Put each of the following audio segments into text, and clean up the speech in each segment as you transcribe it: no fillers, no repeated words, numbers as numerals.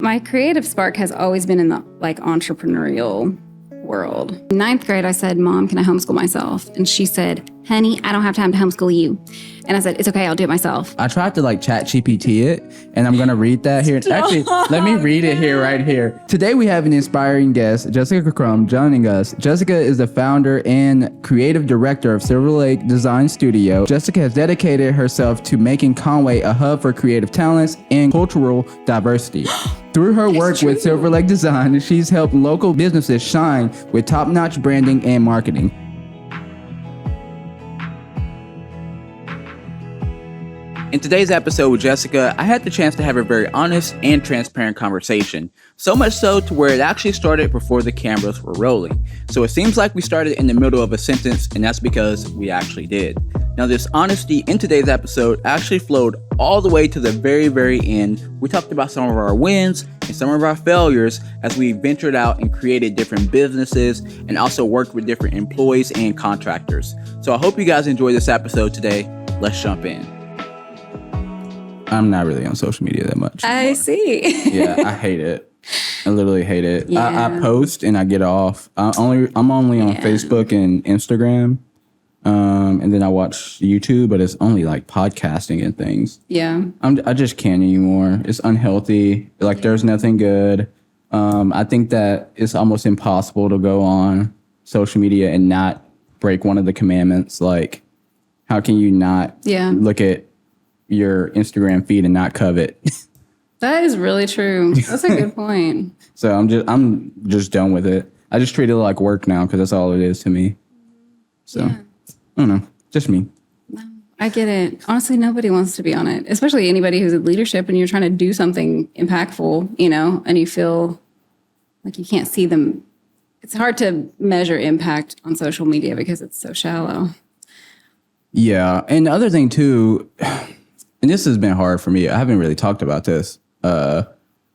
My creative spark has always been in the entrepreneurial world. In ninth grade, I said, Mom, can I homeschool myself? And she said, honey, I don't have time to homeschool you. And I said, it's okay, I'll do it myself. I tried to chat GPT it, and I'm going to read that here. Actually, let me read it here, right here. Today we have an inspiring guest, Jessica Crum, joining us. Jessica is the founder and creative director of Silver Lake Design Studio. Jessica has dedicated herself to making Conway a hub for creative talents and cultural diversity. Through her work with Silver Lake Design, she's helped local businesses shine with top-notch branding and marketing. In today's episode with Jessica, I had the chance to have a very honest and transparent conversation. So much so to where it actually started before the cameras were rolling. So it seems like we started in the middle of a sentence, and that's because we actually did. Now, this honesty in today's episode actually flowed all the way to the very, very end. We talked about some of our wins and some of our failures as we ventured out and created different businesses and also worked with different employees and contractors. So I hope you guys enjoy this episode today. Let's jump in. I'm not really on social media that much anymore. I see. Yeah, I hate it. I literally hate it. Yeah. I post and I get off. I'm only on Facebook and Instagram. And then I watch YouTube, but it's only podcasting and things. Yeah. I just can't anymore. It's unhealthy. There's nothing good. I think that it's almost impossible to go on social media and not break one of the commandments. How can you not look at your Instagram feed and not covet? That is really true. That's a good point. So I'm just done with it. I just treat it like work now because that's all it is to me. So I don't know, just me. No, I get it. Honestly, nobody wants to be on it, especially anybody who's in leadership and you're trying to do something impactful, and you feel like you can't see them. It's hard to measure impact on social media because it's so shallow. Yeah, and the other thing too. And this has been hard for me. I haven't really talked about this a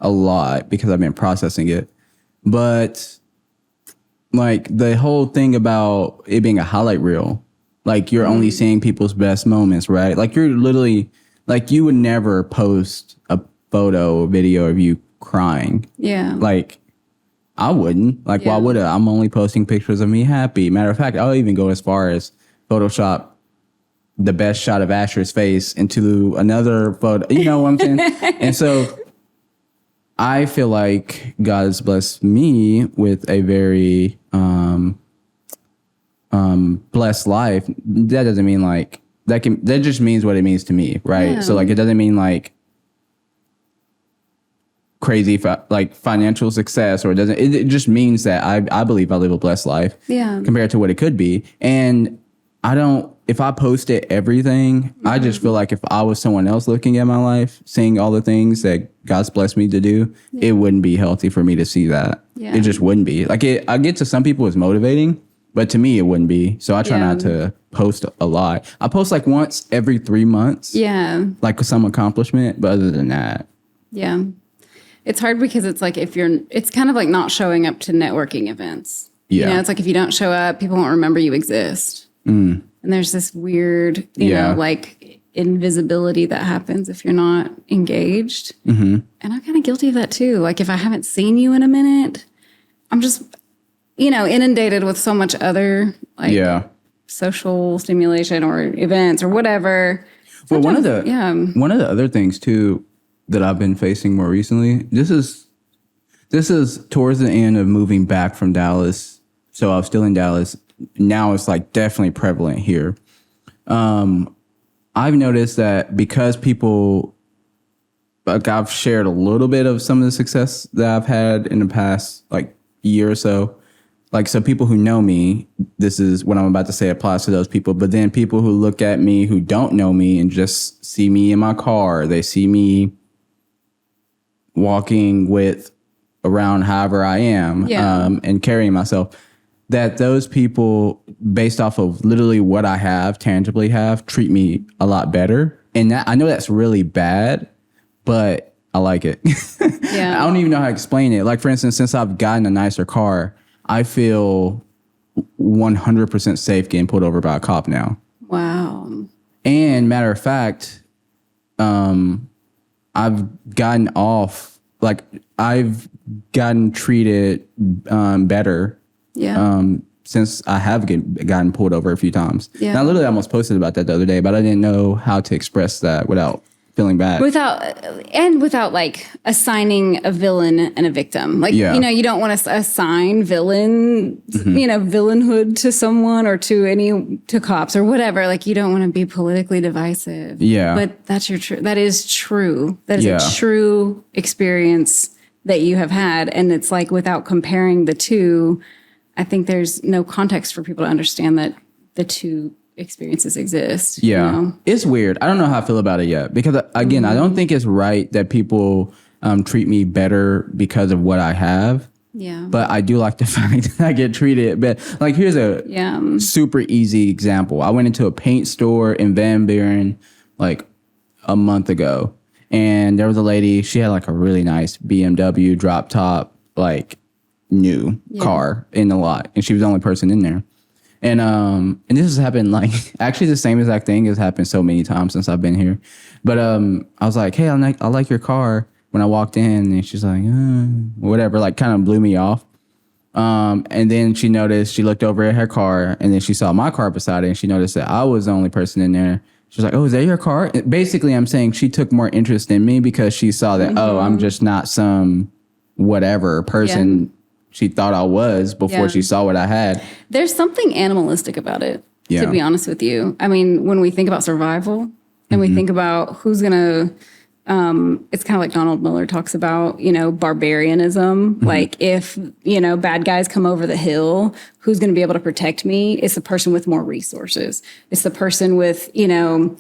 lot because I've been processing it. But the whole thing about it being a highlight reel, you're only seeing people's best moments, right? You're literally you would never post a photo or video of you crying. Yeah. I wouldn't. Why would I? I'm only posting pictures of me happy. Matter of fact, I'll even go as far as Photoshop the best shot of Asher's face into another photo. You know what I'm saying? And so I feel like God has blessed me with a very blessed life. That doesn't mean that just means what it means to me, right? Yeah. So it doesn't mean crazy financial success, or it just means that I believe I live a blessed life compared to what it could be. And if I posted everything, I just feel like if I was someone else looking at my life, seeing all the things that God's blessed me to do, it wouldn't be healthy for me to see that. Yeah. It just wouldn't be. I get to some people it's motivating, but to me it wouldn't be. So I try not to post a lot. I post once every 3 months. Yeah. Some accomplishment, but other than that. Yeah. It's hard because it's it's kind of not showing up to networking events. Yeah. It's if you don't show up, people won't remember you exist. Mm. And there's this weird, invisibility that happens if you're not engaged. Mm-hmm. And I'm kind of guilty of that too. If I haven't seen you in a minute, I'm just, inundated with so much other social stimulation or events or whatever. Well, one of the other things too that I've been facing more recently, this is towards the end of moving back from Dallas. So I was still in Dallas. Now it's definitely prevalent here. I've noticed that because people, I've shared a little bit of some of the success that I've had in the past year or so. So people who know me, this is what I'm about to say applies to those people. But then people who look at me who don't know me and just see me in my car, they see me walking with around however I am and carrying myself. That those people, based off of literally what I have, tangibly have, treat me a lot better. And that, I know that's really bad, but I like it. Yeah. I don't even know how to explain it. For instance, since I've gotten a nicer car, I feel 100% safe getting pulled over by a cop now. Wow. And matter of fact, I've gotten off, I've gotten treated better. Yeah. Since I have gotten pulled over a few times. Yeah. And I literally almost posted about that the other day, but I didn't know how to express that without feeling bad. Without like assigning a villain and a victim. Like, Yeah. you know, you don't want to assign villainhood to someone or to cops or whatever. Like, you don't want to be politically divisive. Yeah. But that is true. That is Yeah. a true experience that you have had. And it's like, without comparing the two, I think there's no context for people to understand that the two experiences exist. Yeah. You know? It's weird. I don't know how I feel about it yet. Because, again, I don't think it's right that people treat me better because of what I have. Yeah. But I do like the fact that I get treated. But, like, here's a super easy example. I went into a paint store in Van Buren, like, a month ago. And there was a lady. She had, like, a really nice BMW drop top, like, new car in the lot, and she was the only person in there. And this has happened, like, actually the same exact thing has happened so many times since I've been here. But I was like, hey, I like your car when I walked in, and she's like, whatever, like, kind of blew me off. And then she looked over at her car, and then she saw my car beside it, and she noticed that I was the only person in there. She was like, oh, is that your car? And basically, I'm saying she took more interest in me because she saw that, I'm just not some whatever person she thought I was before she saw what I had. There's something animalistic about it, to be honest with you. I mean, when we think about survival and we think about who's going to, it's kind of like Donald Miller talks about, you know, barbarianism. Like, if, you know, bad guys come over the hill, who's going to be able to protect me? It's the person with more resources. It's the person with, you know,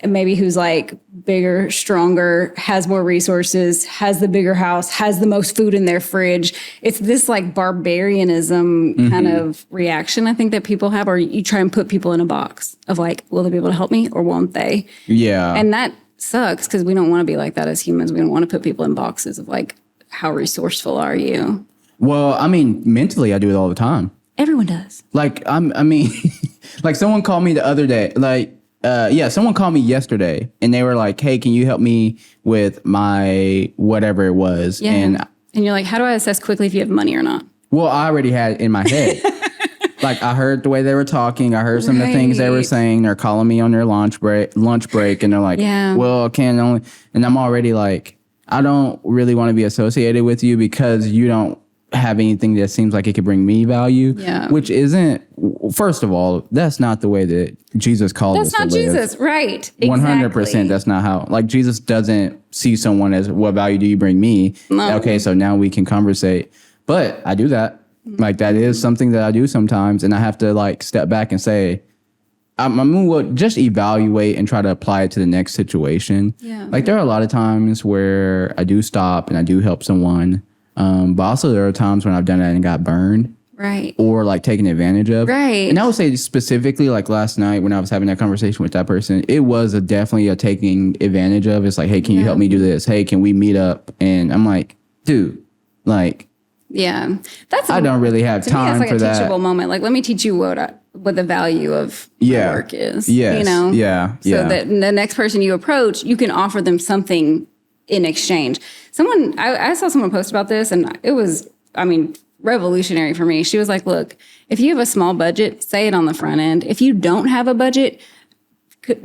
maybe who's like bigger, stronger, has more resources, has the bigger house, has the most food in their fridge. It's this like barbarianism kind of reaction I think that people have, or you try and put people in a box of like, will they be able to help me or won't they? Yeah. And that sucks because we don't want to be like that as humans. We don't want to put people in boxes of like, how resourceful are you? Well, I mean, mentally I do it all the time. Everyone does. Like, I mean, like someone called me the other day, like, someone called me yesterday and they were like, hey, can you help me with my whatever it was? Yeah. And you're like, how do I assess quickly if you have money or not? Well, I already had it in my head. Like, I heard the way they were talking. I heard some of the things they were saying. They're calling me on their lunch break, and they're like, well, and I'm already like, I don't really want to be associated with you because you don't have anything that seems like it could bring me value. Yeah. Which isn't, first of all, that's not the way that Jesus called us to live. That's not Jesus, right? 100%. That's not how, like, Jesus doesn't see someone as, what value do you bring me? No. Okay, so now we can conversate. But I do that. Like, that is something that I do sometimes. And I have to, like, step back and say, I'm going to just evaluate and try to apply it to the next situation. Yeah. Like, there are a lot of times where I do stop and I do help someone. But also there are times when I've done that and got burned. Right. Or like taken advantage of. Right. And I would say specifically like last night when I was having that conversation with that person, it was definitely a taking advantage of. It's like, hey, can you help me do this? Hey, can we meet up? And I'm like, dude, like, yeah, I don't really have time for that. That's like a teachable that. moment. Like, let me teach you what the value of my work is. Yes. You know? Yeah. So that the next person you approach, you can offer them something in exchange. I saw someone post about this and it was, I mean, revolutionary for me. She was like, look, if you have a small budget, say it on the front end. If you don't have a budget,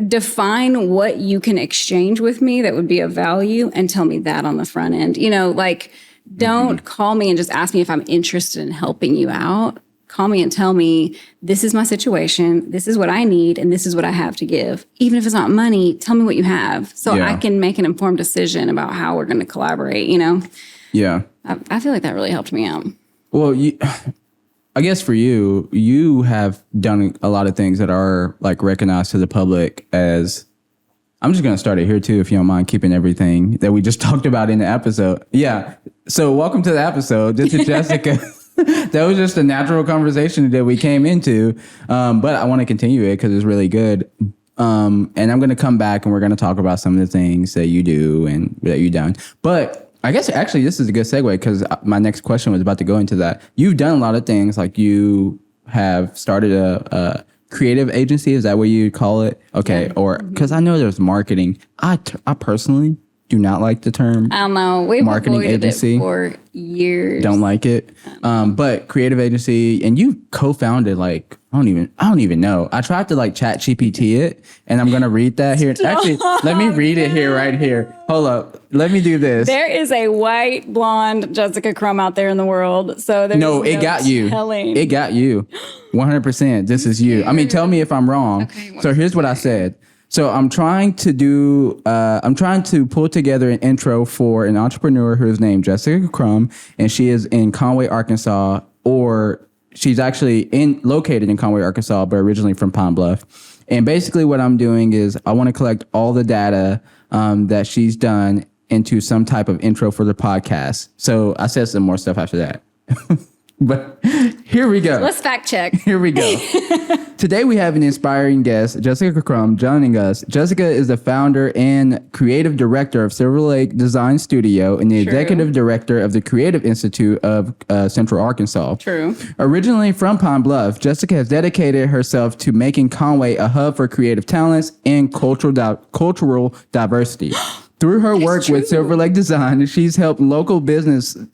define what you can exchange with me that would be of value and tell me that on the front end. You know, like, don't call me and just ask me if I'm interested in helping you out. Call me and tell me, this is my situation, this is what I need, and this is what I have to give. Even if it's not money, tell me what you have so I can make an informed decision about how we're going to collaborate, you know? Yeah. I feel like that really helped me out. Well, I guess for you, you have done a lot of things that are like recognized to the public as, I'm just going to start it here too, if you don't mind keeping everything that we just talked about in the episode. Yeah. So welcome to the episode. This is Jessica. That was just a natural conversation that we came into. But I want to continue it because it's really good. And I'm going to come back and we're going to talk about some of the things that you do and that you've done. But I guess actually this is a good segue because my next question was about to go into that. You've done a lot of things. Like you have started a creative agency. Is that what you call it? Okay. Or because I know there's marketing. I personally do not like the term. I don't know. We've marketing avoided agency it for years. Don't like it. But creative agency, and you co-founded like I don't even know. I tried to like chat GPT it, and I'm gonna read that here. Actually, let me read it here right here. Hold up. Let me do this. There is a white blonde Jessica Crum out there in the world. So there's no it got you. It got you. 100%. This is you. I mean, tell me if I'm wrong. Okay, so here's what I said. So I'm trying to pull together an intro for an entrepreneur who is named Jessica Crum, and she is in Conway, Arkansas, or she's actually located in Conway, Arkansas, but originally from Pine Bluff. And basically what I'm doing is I want to collect all the data that she's done into some type of intro for the podcast. So I said some more stuff after that. But here we go. Let's fact check. Here we go. Today we have an inspiring guest, Jessica Crum, joining us. Jessica is the founder and creative director of Silver Lake Design Studio and the executive director of the Creative Institute of Central Arkansas. True. Originally from Pine Bluff, Jessica has dedicated herself to making Conway a hub for creative talents and cultural diversity. Through her work with Silver Lake Design, she's helped local businesses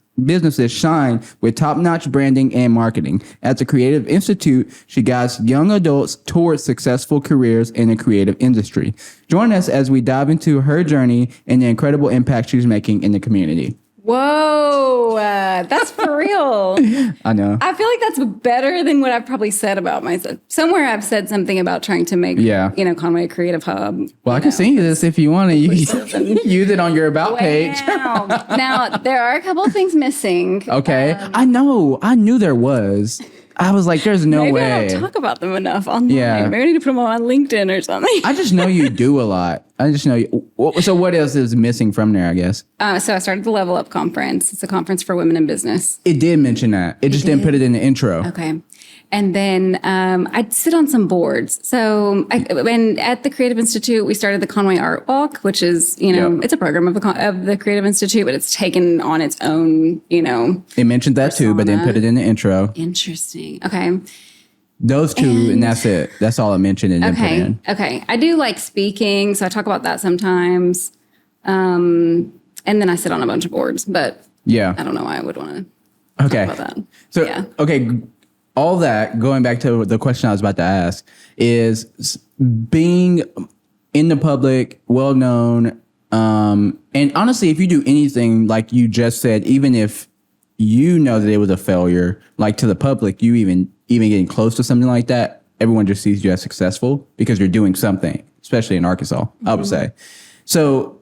shine with top-notch branding and marketing. At the Creative Institute, she guides young adults towards successful careers in the creative industry. Join us as we dive into her journey and the incredible impact she's making in the community. Whoa, that's for real. I know. I feel like that's better than what I've probably said about myself. Somewhere I've said something about trying to make, Conway a creative hub. Well, I can send you this if you want to. You can use it on your About page. Now, there are a couple of things missing. Okay. I know. I knew there was. I was like, there's no way. Maybe I don't talk about them enough online. Yeah. Maybe I need to put them on LinkedIn or something. I just know you do a lot. I just know you. So what else is missing from there, I guess? So I started the Level Up Conference. It's a conference for women in business. It did mention that. It just didn't put it in the intro. Okay. And then I'd sit on some boards. So and at the Creative Institute, we started the Conway Art Walk, which is, it's a program of the Creative Institute, but it's taken on its own, It mentioned that persona. Too, but didn't put it in the intro. Interesting. Okay. Those two, and that's it. That's all I mentioned and didn't put in. Okay. I do like speaking, so I talk about that sometimes. And then I sit on a bunch of boards, but I don't know why I would want to talk about that. So, okay. All that, going back to the question I was about to ask, is being in the public, well-known, and honestly, if you do anything like you just said, even if you know that it was a failure, like to the public, you even getting close to something like that, everyone just sees you as successful because you're doing something, especially in Arkansas, I would say. So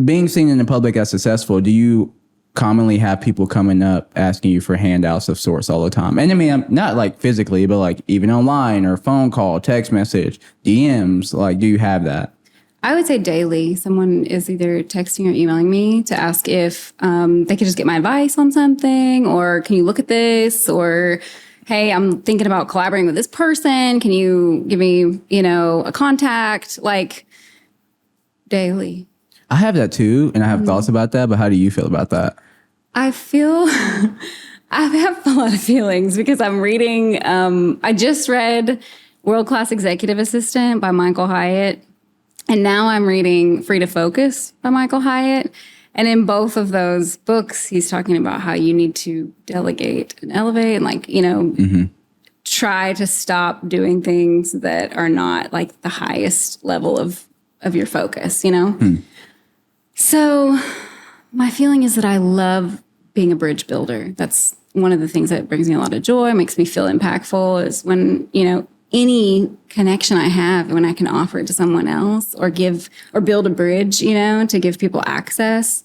being seen in the public as successful, do you commonly have people coming up asking you for handouts of sorts all the time? And I mean, I'm not like physically, but like even online or phone call, text message, DMs, like, do you have that? I would say daily. Someone is either texting or emailing me to ask if they could just get my advice on something, or can you look at this, or hey, I'm thinking about collaborating with this person. Can you give me, a contact? Like daily. I have that too, and I have thoughts about that, but how do you feel about that? I feel I have a lot of feelings because I'm reading, I just read World Class Executive Assistant by Michael Hyatt, and now I'm reading Free to Focus by Michael Hyatt. And in both of those books, he's talking about how you need to delegate and elevate and try to stop doing things that are not like the highest level of your focus, So my feeling is that I love being a bridge builder. That's one of the things that brings me a lot of joy, makes me feel impactful, is when, any connection I have, when I can offer it to someone else or build a bridge, to give people access.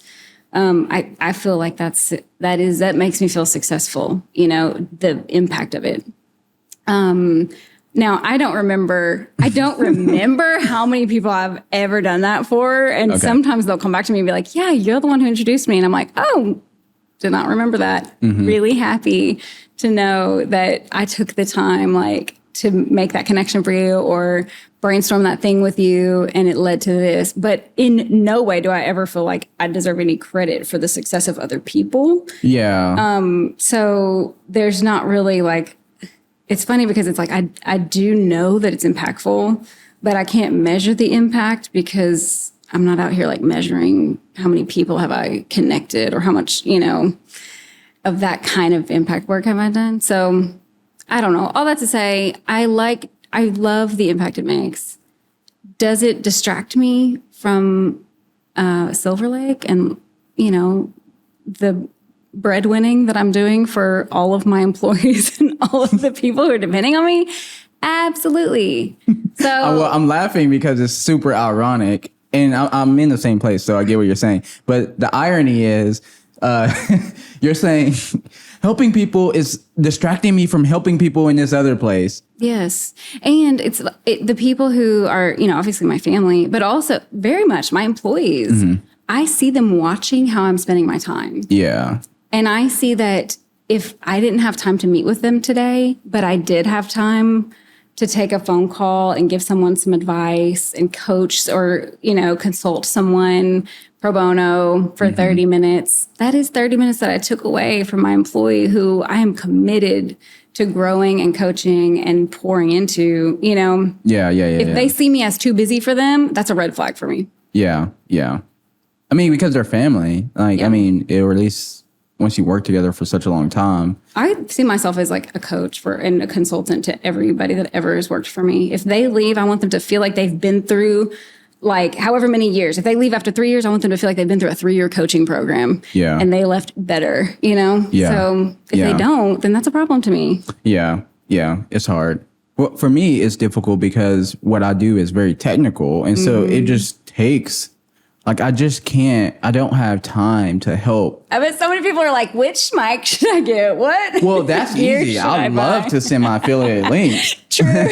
I feel like that makes me feel successful, the impact of it. Now, I don't remember how many people I've ever done that for. And sometimes they'll come back to me and be like, yeah, you're the one who introduced me. And I'm like, oh, did not remember that. Mm-hmm. Really happy to know that I took the time to make that connection for you or brainstorm that thing with you and it led to this. But in no way do I ever feel like I deserve any credit for the success of other people. Yeah. So there's not really it's funny because it's like I do know that it's impactful, but I can't measure the impact because I'm not out here like measuring how many people have I connected or how much, of that kind of impact work have I done. So I don't know. All that to say, I love the impact it makes. Does it distract me from Silver Lake and, the breadwinning that I'm doing for all of my employees and all of the people who are depending on me? Absolutely. So I'm laughing because it's super ironic, and I'm in the same place, so I get what you're saying. But the irony is, you're saying helping people is distracting me from helping people in this other place. Yes. And it's the people who are, obviously my family, but also very much my employees. Mm-hmm. I see them watching how I'm spending my time. Yeah. And I see that if I didn't have time to meet with them today, but I did have time to take a phone call and give someone some advice and coach or, consult someone pro bono for 30 minutes. That is 30 minutes that I took away from my employee who I am committed to growing and coaching and pouring into, Yeah. If they see me as too busy for them, that's a red flag for me. Yeah. I mean, because they're family. Or at least once you work together for such a long time. I see myself as like a coach and a consultant to everybody that ever has worked for me. If they leave, I want them to feel like they've been through like however many years. If they leave after 3 years, I want them to feel like they've been through a 3-year coaching program. Yeah. And they left better, Yeah. So if they don't, then that's a problem to me. Yeah. It's hard. Well, for me, it's difficult because what I do is very technical. And so it just takes... I just can't, I don't have time to help. I bet so many people are like, which mic should I get? What? Well, that's easy. I'd love to send my affiliate links. True.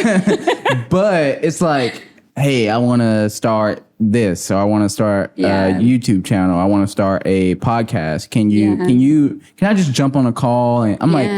But it's like, hey, I want to start this. So I want to start a YouTube channel. I want to start a podcast. Can I just jump on a call? And I'm like,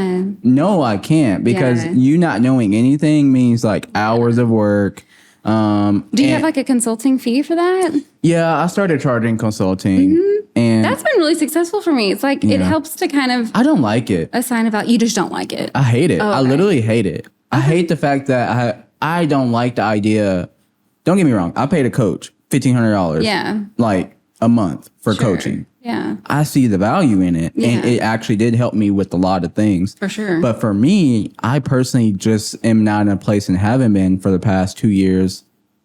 no, I can't, because you not knowing anything means like hours of work. Do you have like a consulting fee for that? Yeah, I started charging consulting, and that's been really successful for me. It's like it helps to kind of. I don't like it. Assign a value. You just don't like it. I hate it. Oh, okay. I literally hate it. I hate the fact that I don't like the idea. Don't get me wrong. I paid a coach $1,500. Yeah. Like a month for coaching. Yeah. I see the value in it, and it actually did help me with a lot of things. For sure. But for me, I personally just am not in a place and haven't been for the past 2 years,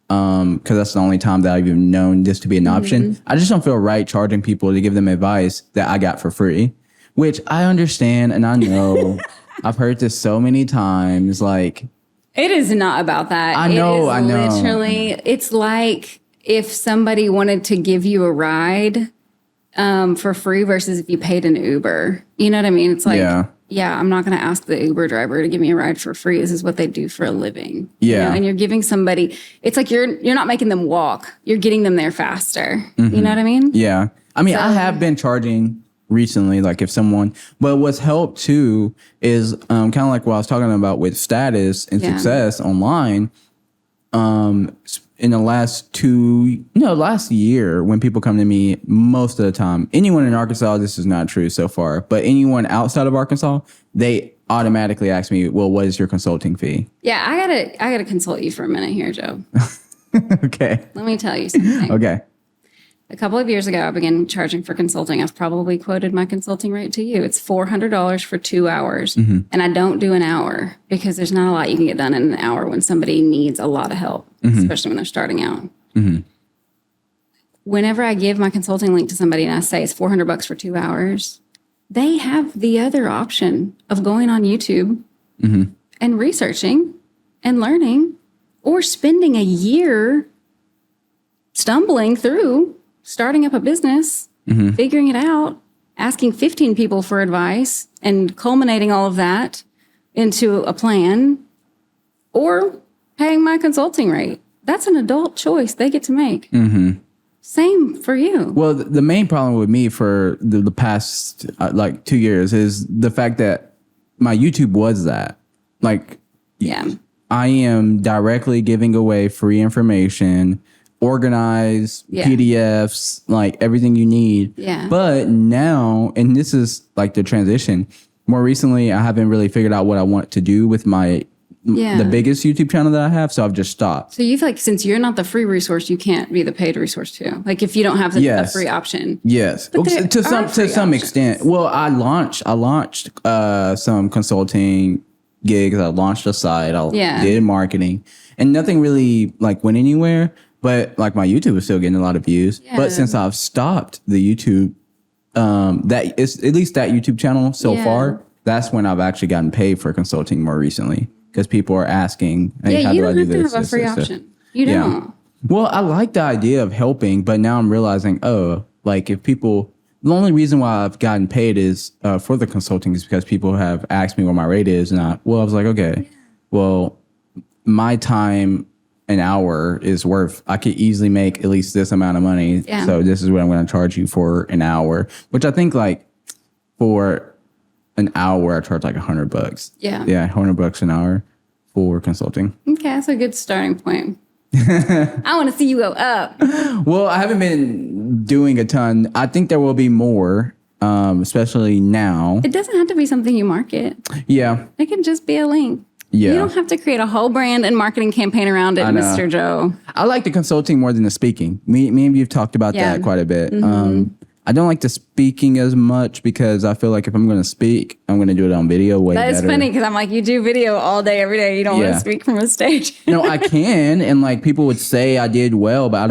because that's the only time that I've even known this to be an option. I just don't feel right charging people to give them advice that I got for free, which I understand and I know. I've heard this so many times. Like, it is not about that. I know. Literally, it's like if somebody wanted to give you a ride for free versus if you paid an Uber. You know what I mean? It's like, I'm not going to ask the Uber driver to give me a ride for free. This is what they do for a living. Yeah. And you're giving somebody, it's like you're not making them walk. You're getting them there faster. You know what I mean? Yeah. I mean, I have been charging recently, like if someone, but what's helped too is kind of like what I was talking about with status and success online. In the last year, when people come to me, most of the time, anyone in Arkansas, this is not true so far, but anyone outside of Arkansas, they automatically ask me, well, what is your consulting fee? Yeah, I gotta consult you for a minute here, Joe. Okay. Let me tell you something. Okay. A couple of years ago, I began charging for consulting. I've probably quoted my consulting rate to you. It's $400 for 2 hours. And I don't do an hour because there's not a lot you can get done in an hour when somebody needs a lot of help, especially when they're starting out. Whenever I give my consulting link to somebody and I say it's $400 for 2 hours, they have the other option of going on YouTube and researching and learning, or spending a year stumbling through starting up a business, figuring it out, asking 15 people for advice, and culminating all of that into a plan, or paying my consulting rate. That's an adult choice they get to make. Same for you. Well, the main problem with me for the past 2 years is the fact that my YouTube was that. I am directly giving away free information, organized PDFs, like everything you need. Yeah. But now, and this is like the transition, more recently, I haven't really figured out what I want to do with my the biggest YouTube channel that I have. So I've just stopped. So you feel like since you're not the free resource, you can't be the paid resource too. Like if you don't have the free option. Yes. To some extent. Well, I launched some consulting gigs. I launched a site. I did marketing, and nothing really like went anywhere. But like my YouTube was still getting a lot of views. Yeah. But since I've stopped the YouTube, that is at least that YouTube channel so far, that's when I've actually gotten paid for consulting more recently, because people are asking, hey, how do I do this? You don't have to have a free option. You don't. Well, I like the idea of helping, but now I'm realizing, like if people, the only reason why I've gotten paid is for the consulting is because people have asked me what my rate is, and I was like, okay, well, my time an hour is worth, I could easily make at least this amount of money. Yeah. So this is what I'm going to charge you for an hour, which I think like for an hour, I charge like $100. Yeah. Yeah. $100 an hour for consulting. Okay. That's a good starting point. I want to see you go up. Well, I haven't been doing a ton. I think there will be more, especially now. It doesn't have to be something you market. Yeah. It can just be a link. Yeah. You don't have to create a whole brand and marketing campaign around it, Mr. Joe. I like the consulting more than the speaking. Me and you've talked about that quite a bit. Mm-hmm. I don't like the speaking as much because I feel like if I'm going to speak, I'm going to do it on video way better. That's funny because I'm like, you do video all day, every day. You don't want to speak from a stage. No, I can. And like people would say I did well, but I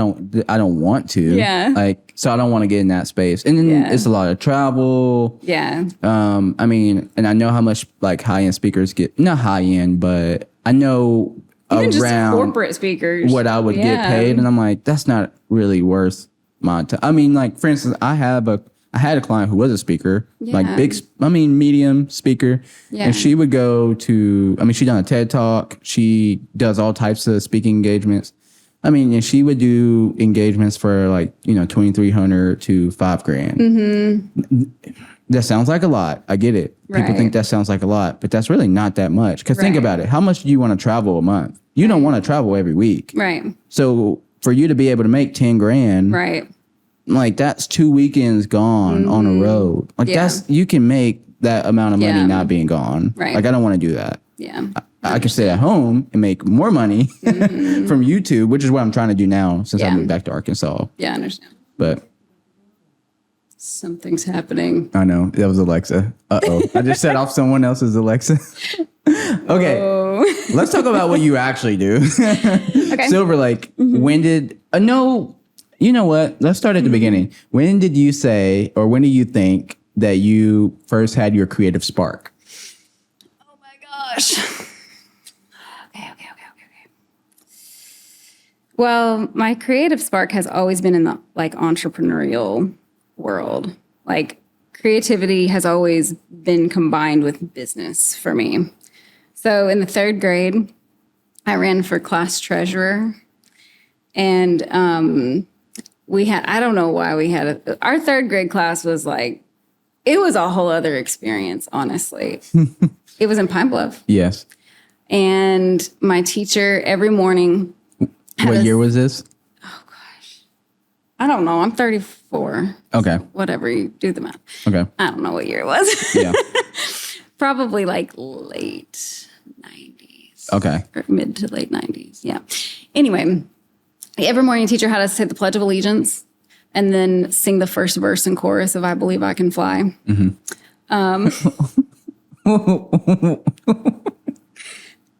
don't want to. Yeah. Like, so I don't want to get in that space. And then it's a lot of travel. Yeah. I mean, and I know how much like high-end speakers get, not high-end, but I know even around just corporate speakers what I would get paid. And I'm like, that's not really worth my time. I mean, like for instance, I had a client who was a speaker, like medium speaker, and she would go to, she done a TED Talk, she does all types of speaking engagements. And she would do engagements for like $2,300 to $5,000. Mm-hmm. That sounds like a lot. I get it. People think that sounds like a lot, but that's really not that much. Because think about it. How much do you want to travel a month? You don't want to travel every week, right? So for you to be able to make $10,000, right? Like that's 2 weekends gone on a road. Like that's, you can make that amount of money not being gone. Right. Like I don't want to do that. Yeah. I can stay at home and make more money from YouTube, which is what I'm trying to do now since I moved back to Arkansas. Yeah, I understand. But something's happening. I know. That was Alexa. Uh-oh. I just set off someone else's Alexa. Okay. Oh. Let's talk about what you actually do. Okay. Silver Lake, when did... no, you know what? Let's start at the beginning. When did you say, or when do you think that you first had your creative spark? Oh my gosh. Okay. Well, my creative spark has always been in the like entrepreneurial world. Like creativity has always been combined with business for me. So in the 3rd grade, I ran for class treasurer, and we had, I don't know why we had our 3rd grade class was like, it was a whole other experience, honestly. It was in Pine Bluff. Yes. And my teacher every morning. What year was this? Oh gosh. I don't know. I'm 34. Okay. Whatever, you do the math. Okay. I don't know what year it was. Yeah. Probably like late 90s. Okay. Or mid to late 90s. Yeah. Anyway, every morning teacher had us say the Pledge of Allegiance and then sing the first verse and chorus of I Believe I Can Fly.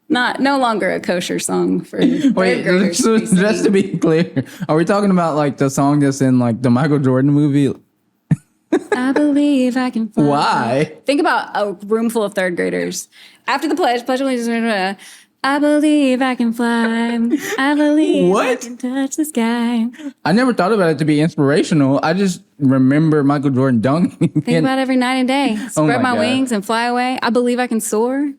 No longer a kosher song for third graders. Just to be clear, are we talking about like the song that's in like the Michael Jordan movie? I believe I can fly. Why? Think about a room full of 3rd graders. After the Pledge of Allegiance, I believe I can fly. I believe I can touch the sky. I never thought about it to be inspirational. I just remember Michael Jordan dunking. Think about every night and day. Spread my wings and fly away. I believe I can soar.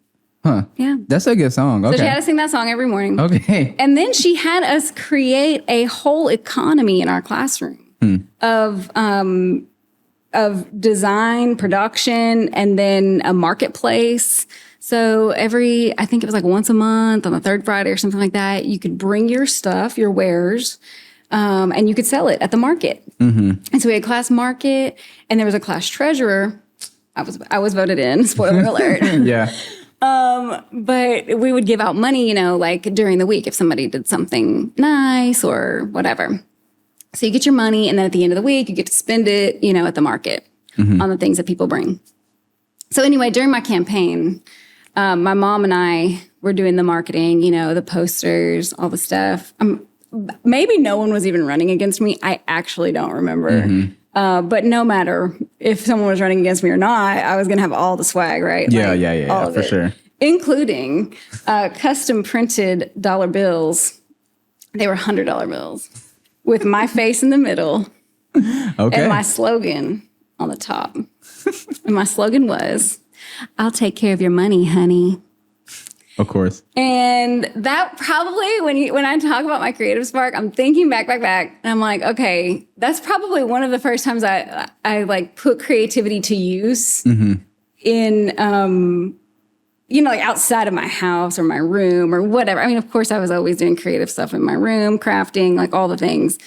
Huh. Yeah. That's a good song. Okay. So she had us sing that song every morning. Okay. And then she had us create a whole economy in our classroom of design, production, and then a marketplace. So I think it was like once a month on the 3rd Friday or something like that, you could bring your stuff, your wares, and you could sell it at the market. And so we had class market, and there was a class treasurer. I was voted in, spoiler alert. Yeah. But we would give out money, you know, like during the week if somebody did something nice or whatever. So you get your money, and then at the end of the week, you get to spend it, you know, at the market on the things that people bring. So anyway, during my campaign, my mom and I were doing the marketing, you know, the posters, all the stuff. Maybe no one was even running against me. I actually don't remember. But no matter if someone was running against me or not, I was going to have all the swag, right? Yeah, for sure. Including custom printed dollar bills. They were $100 bills with my face in the middle and my slogan on the top. And my slogan was, "I'll take care of your money, honey." Of course. And that probably, when I talk about my creative spark, I'm thinking back, and I'm like, okay, that's probably one of the first times I like put creativity to use in, you know, like outside of my house or my room or whatever. I mean, of course, I was always doing creative stuff in my room, crafting, like all the things,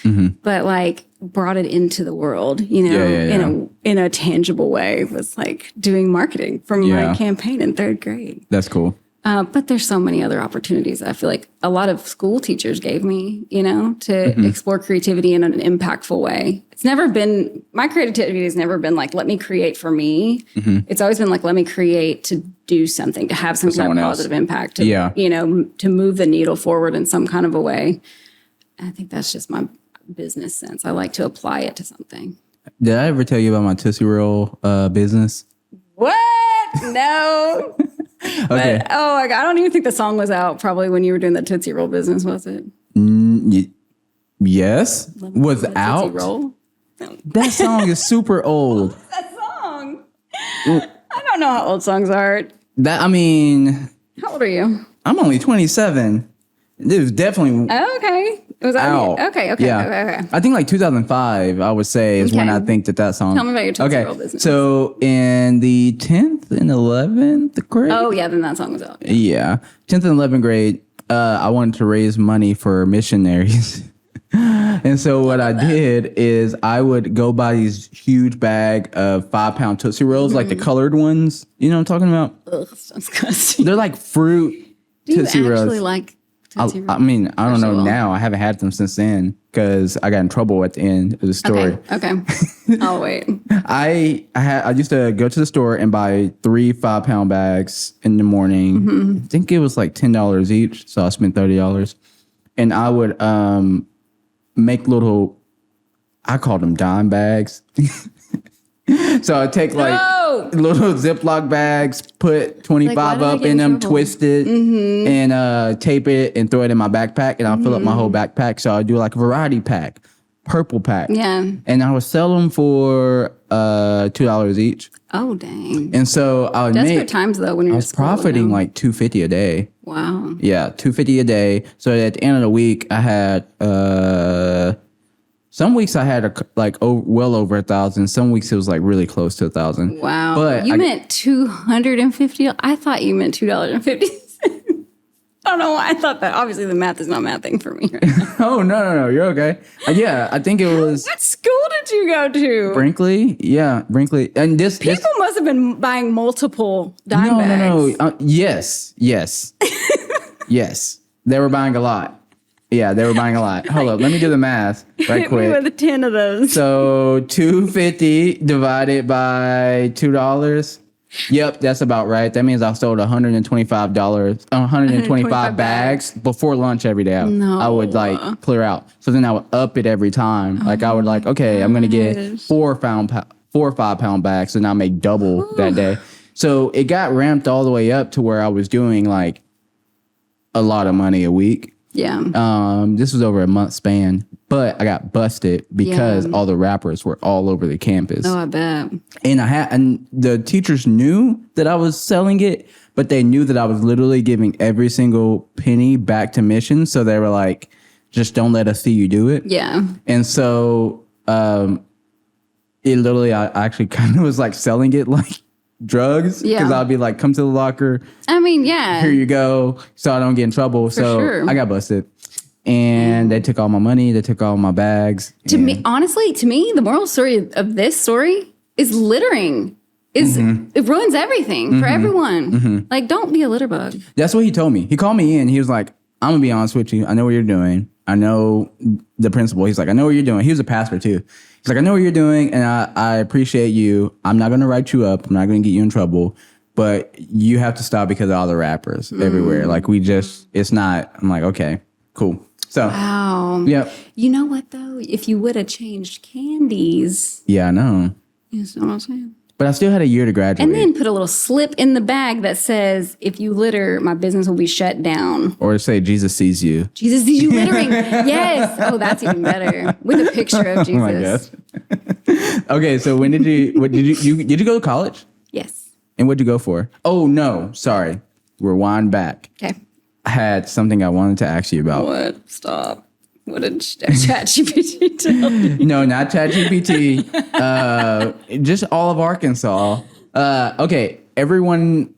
but like brought it into the world, you know, in a tangible way. It was like doing marketing from my campaign in 3rd grade. That's cool. But there's so many other opportunities I feel like a lot of school teachers gave me, you know, to explore creativity in an impactful way. It's never been, my creativity has never been like, let me create for me. It's always been like, let me create to do something, to have some kind of positive impact, to, you know, to move the needle forward in some kind of a way. I think that's just my business sense. I like to apply it to something. Did I ever tell you about my Tootsie Roll business? What? No. Okay. But, oh my God, I don't even think the song was out probably when you were doing the Tootsie Roll business, was it? Yes. Was out? Tootsie Roll? No. That song is super old. What was that song? I don't know how old songs are. I mean... How old are you? I'm only 27. It was definitely... Oh, okay. It was out. Okay. I think like 2005, I would say, is when I think that song... Tell me about your Tootsie Roll business. So in the 10th and 11th grade... Oh, yeah, then that song was out. Yeah. 10th and 11th grade, I wanted to raise money for missionaries. And so what I did is I would go buy these huge bag of 5-pound Tootsie Rolls, like the colored ones. You know what I'm talking about? Ugh, that's disgusting. They're like fruit Tootsie Rolls. Do you actually like Tootsie Rolls? I mean, I don't know now. I haven't had them since then because I got in trouble at the end of the story. Okay. I'll wait. I used to go to the store and buy 3 5-pound bags in the morning. I think it was like $10 each, so I spent $30. And I would make little, I called them dime bags. So I'd take like little Ziploc bags, put 25 up in them, twist it, and tape it and throw it in my backpack. And I'll fill up my whole backpack. So I'd do like a variety pack, purple pack. Yeah. And I would sell them for $2 each. Oh, dang. And so I would Desperate times, though, when you're I was profiting like $250 a day. Wow. Yeah, $250 a day. So at the end of the week, I had some weeks I had well over 1,000. Some weeks it was like really close to 1,000. Wow. But you meant $250? I thought you meant $2.50. I don't know why I thought that. Obviously, the math is not mathing for me right now. Oh, no. You're okay. Yeah, I think it was... What school did you go to? Brinkley. Yeah, Brinkley. And People must have been buying multiple dime bags. No. Yes. Yes. They were buying a lot. Yeah, they were buying a lot. Hold up. Let me do the math right quick. Hit me with 10 of those. So $250 divided by $2. Yep, that's about right. That means I sold $125 bags before lunch every day. I would like clear out. So then I would up it every time. Like I would like, okay, I'm gonna get 4 5-pound bags, and I'll make double that day. So it got ramped all the way up to where I was doing like a lot of money a week. Yeah. This was over a month span, but I got busted because all the rappers were all over the campus. Oh, I bet. And the teachers knew that I was selling it, but they knew that I was literally giving every single penny back to mission. So they were like, just don't let us see you do it. Yeah. And so it literally, I actually kind of was like selling it like drugs, because I'll be like, come to the locker. I mean, yeah. Here you go, so I don't get in trouble. I got busted. And they took all my money. They took all my bags. To me, honestly, the moral story of this story is littering it ruins everything for everyone. Like, don't be a litter bug. That's what he told me. He called me in. He was like, I'm going to be honest with you. I know what you're doing. I know the principal. He's like, I know what you're doing. He was a pastor too. He's like, I know what you're doing, and I appreciate you. I'm not going to write you up. I'm not going to get you in trouble. But you have to stop because of all the rappers everywhere. Like, it's not. I'm like, okay, cool. So, wow. Yeah. You know what, though? If you would have changed candies. Yeah, I know. You know what I'm saying? But I still had a year to graduate. And then put a little slip in the bag that says, if you litter, my business will be shut down. Or say, Jesus sees you. Jesus sees you littering. Yes. Oh, that's even better. With a picture of Jesus. Oh, my gosh. Okay, so when did you did you go to college? Yes. And what'd you go for? Oh, no. Sorry. Rewind back. Okay. I had something I wanted to ask you about. What? Stop. What did ChatGPT tell you? No, not ChatGPT. Just all of Arkansas. Okay, everyone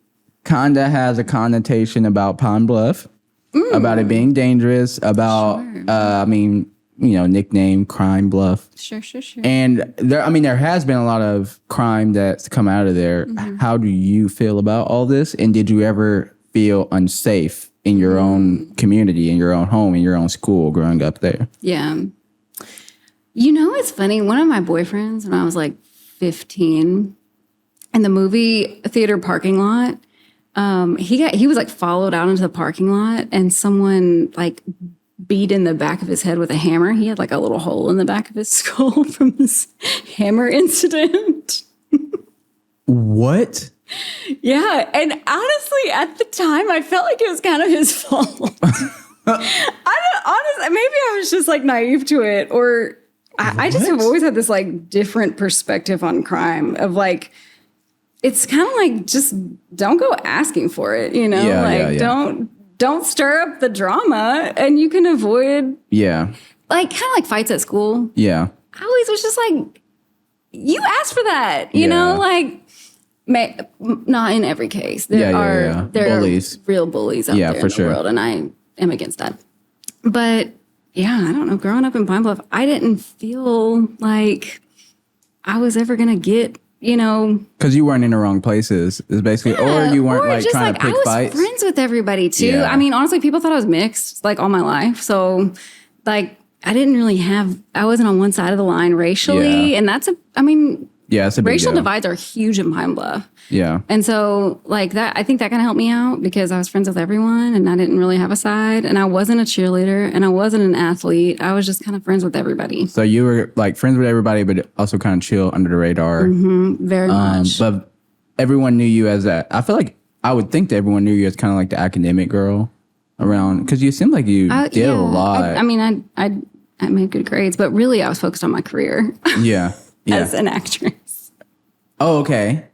kind of has a connotation about Pine Bluff, about it being dangerous, about, nickname Crime Bluff. Sure. And there has been a lot of crime that's come out of there. How do you feel about all this? And did you ever feel unsafe in your own community, in your own home, in your own school growing up there? Yeah. You know, it's funny. One of my boyfriends, when I was like 15, in the movie theater parking lot, he was like followed out into the parking lot, and someone like beat in the back of his head with a hammer. He had like a little hole in the back of his skull from this hammer incident. What? Yeah, and honestly, at the time, I felt like it was kind of his fault. Maybe I was just like naive to it, or I just have always had this like different perspective on crime of like, it's kind of like, just don't go asking for it, you know? Don't stir up the drama, and you can avoid like kind of like fights at school. Yeah. I always was just like, you asked for that, you know, like. Not in every case. There are bullies. Real bullies out there in the world, and I am against that. But yeah, I don't know. Growing up in Pine Bluff, I didn't feel like I was ever gonna get, because you weren't in the wrong places. Is basically, or you weren't like trying to pick fights. I was friends with everybody too. Yeah. I mean, honestly, people thought I was mixed like all my life. So, like, I didn't really I wasn't on one side of the line racially, and that's it's a big racial deal. Divides are huge in Pine Bluff. Yeah. And so, like, that, I think that kind of helped me out because I was friends with everyone and I didn't really have a side. And I wasn't a cheerleader and I wasn't an athlete. I was just kind of friends with everybody. So you were like friends with everybody, but also kind of chill under the radar. Very much. But everyone knew you as that. I feel like I would think that everyone knew you as kind of like the academic girl around, because you seemed like you did a lot. I made good grades, but really I was focused on my career. Yeah. As an actress. Oh, okay.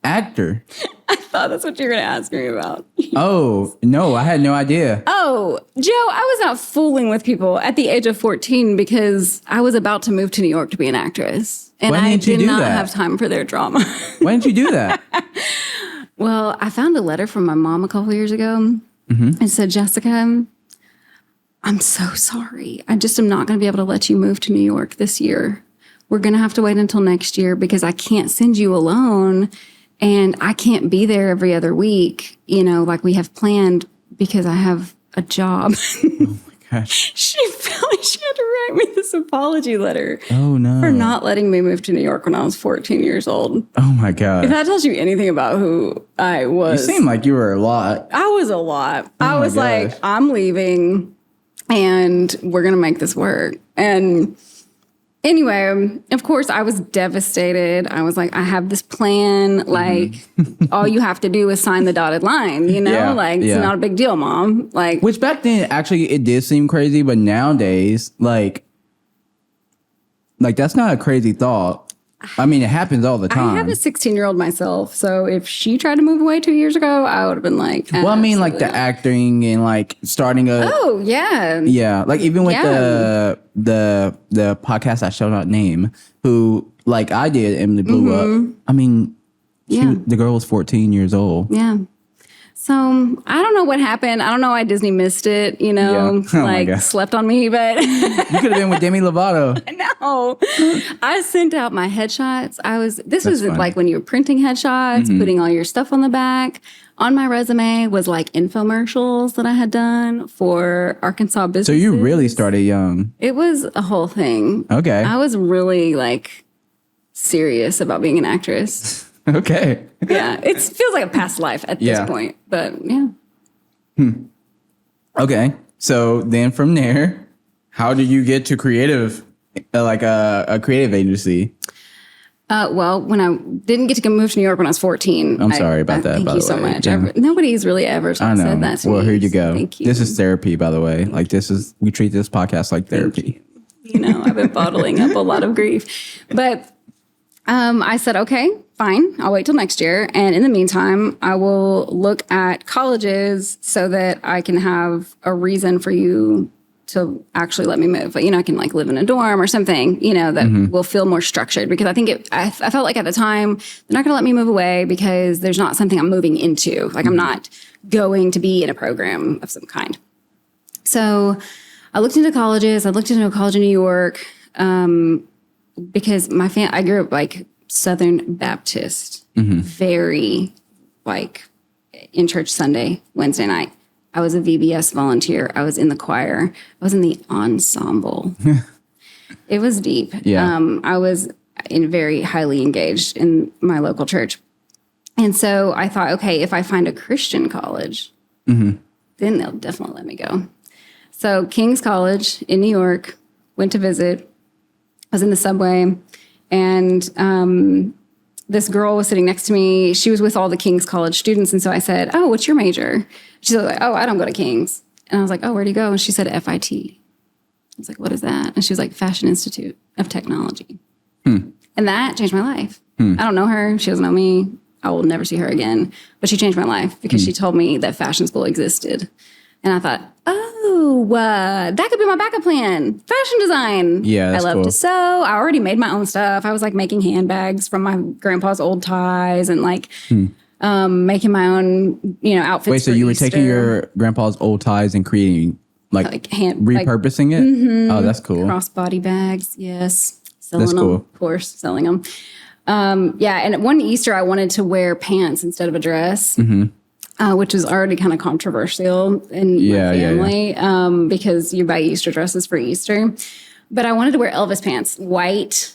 Actor. I thought that's what you were going to ask me about. Oh, no, I had no idea. Oh, Joe, I was not fooling with people at the age of 14 because I was about to move to New York to be an actress. And I did not have time for their drama. Why didn't you do that? Well, I found a letter from my mom a couple years ago. It said, Jessica, I'm so sorry. I just am not going to be able to let you move to New York this year. We're going to have to wait until next year because I can't send you alone and I can't be there every other week, like we have planned because I have a job. Oh my gosh. She felt like she had to write me this apology letter. Oh no. For not letting me move to New York when I was 14 years old. Oh my God. If that tells you anything about who I was. You seem like you were a lot. I was a lot. I was gosh. like, I'm leaving and we're going to make this work. And anyway, of course, I was devastated. I was like, I have this plan. Like, all you have to do is sign the dotted line, It's not a big deal, Mom. Like, which back then, actually, it did seem crazy. But nowadays, like that's not a crazy thought. I mean, it happens all the time. I have a 16-year-old myself. So if she tried to move away 2 years ago, I would have been like, well, I mean, like the acting and like starting a. Oh, yeah. Yeah. Like even with the podcast I shall not name, who like I did, Emily blew up. I mean, the girl was 14 years old. Yeah. So I don't know what happened. I don't know why Disney missed it, slept on me, but you could have been with Demi Lovato. No, I sent out my headshots. This was like when you were printing headshots, putting all your stuff on the back. On my resume was like infomercials that I had done for Arkansas businesses. So you really started young. It was a whole thing. Okay. I was really like serious about being an actress. Okay. Yeah. It feels like a past life at this point, but yeah. Okay. So then from there, how did you get to creative, like a creative agency? Well, when I didn't get to move to New York when I was 14. I'm sorry about that, thank by you the so way. much. Yeah. Nobody's really ever said that to me. Well, here you go. Thank you. This is therapy, by the way. Like we treat this podcast like therapy. I've been bottling up a lot of grief. But I said, okay, fine. I'll wait till next year. And in the meantime, I will look at colleges so that I can have a reason for you to actually let me move. But, I can like live in a dorm or something, that will feel more structured. Because I think I felt like at the time, they're not going to let me move away because there's not something I'm moving into. Like I'm not going to be in a program of some kind. So I looked into colleges. I looked into a college in New York. Because I grew up like Southern Baptist, very like in church Sunday, Wednesday night. I was a VBS volunteer. I was in the choir. I was in the ensemble. It was deep. Yeah. I was very highly engaged in my local church. And so I thought, okay, if I find a Christian college, then they'll definitely let me go. So King's College in New York, went to visit. I was in the subway, and this girl was sitting next to me. She was with all the King's College students, and so I said, "Oh, what's your major?" She's like, "Oh, I don't go to King's." And I was like, "Oh, where do you go?" And she said, "FIT." I was like, "What is that?" And she was like, "Fashion Institute of Technology." And that changed my life. I don't know her. She doesn't know me. I will never see her again. But she changed my life because she told me that fashion school existed. And I thought, that could be my backup plan. Fashion design. Yeah, that's I love cool. to sew. I already made my own stuff. I was like making handbags from my grandpa's old ties and like making my own, outfits. Wait, so you were taking your grandpa's old ties and creating repurposing it? Oh, that's cool. Crossbody bags. Yes. That's cool. Of course, selling them. And one Easter I wanted to wear pants instead of a dress. Which was already kind of controversial in my family because you buy Easter dresses for Easter. But I wanted to wear Elvis pants, white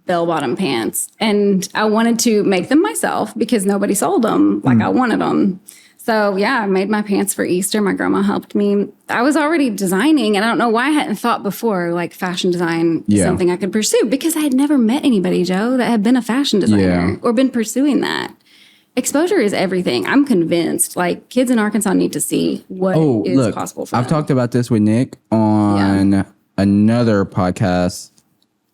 bell-bottom pants. And I wanted to make them myself because nobody sold them like I wanted them. So, I made my pants for Easter. My grandma helped me. I was already designing, and I don't know why I hadn't thought before, like fashion design is something I could pursue because I had never met anybody, Joe, that had been a fashion designer or been pursuing that. Exposure is everything. I'm convinced. Like kids in Arkansas need to see what is possible for them. I've talked about this with Nick on another podcast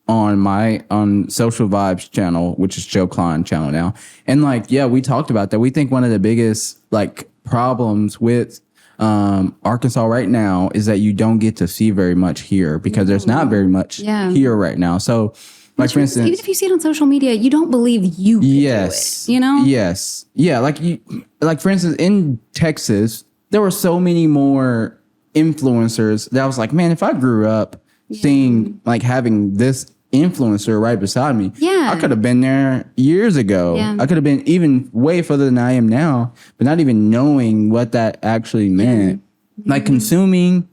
on Social Vibes channel, which is Joe Klein channel now. And we talked about that. We think one of the biggest problems with Arkansas right now is that you don't get to see very much here because there's not very much here right now. So for instance, even if you see it on social media, you don't believe you can do it, Yes. Yeah. For instance, in Texas, there were so many more influencers that I was like, man, if I grew up seeing having this influencer right beside me, I could have been there years ago. Yeah. I could have been even way further than I am now, but not even knowing what that actually meant. Like consuming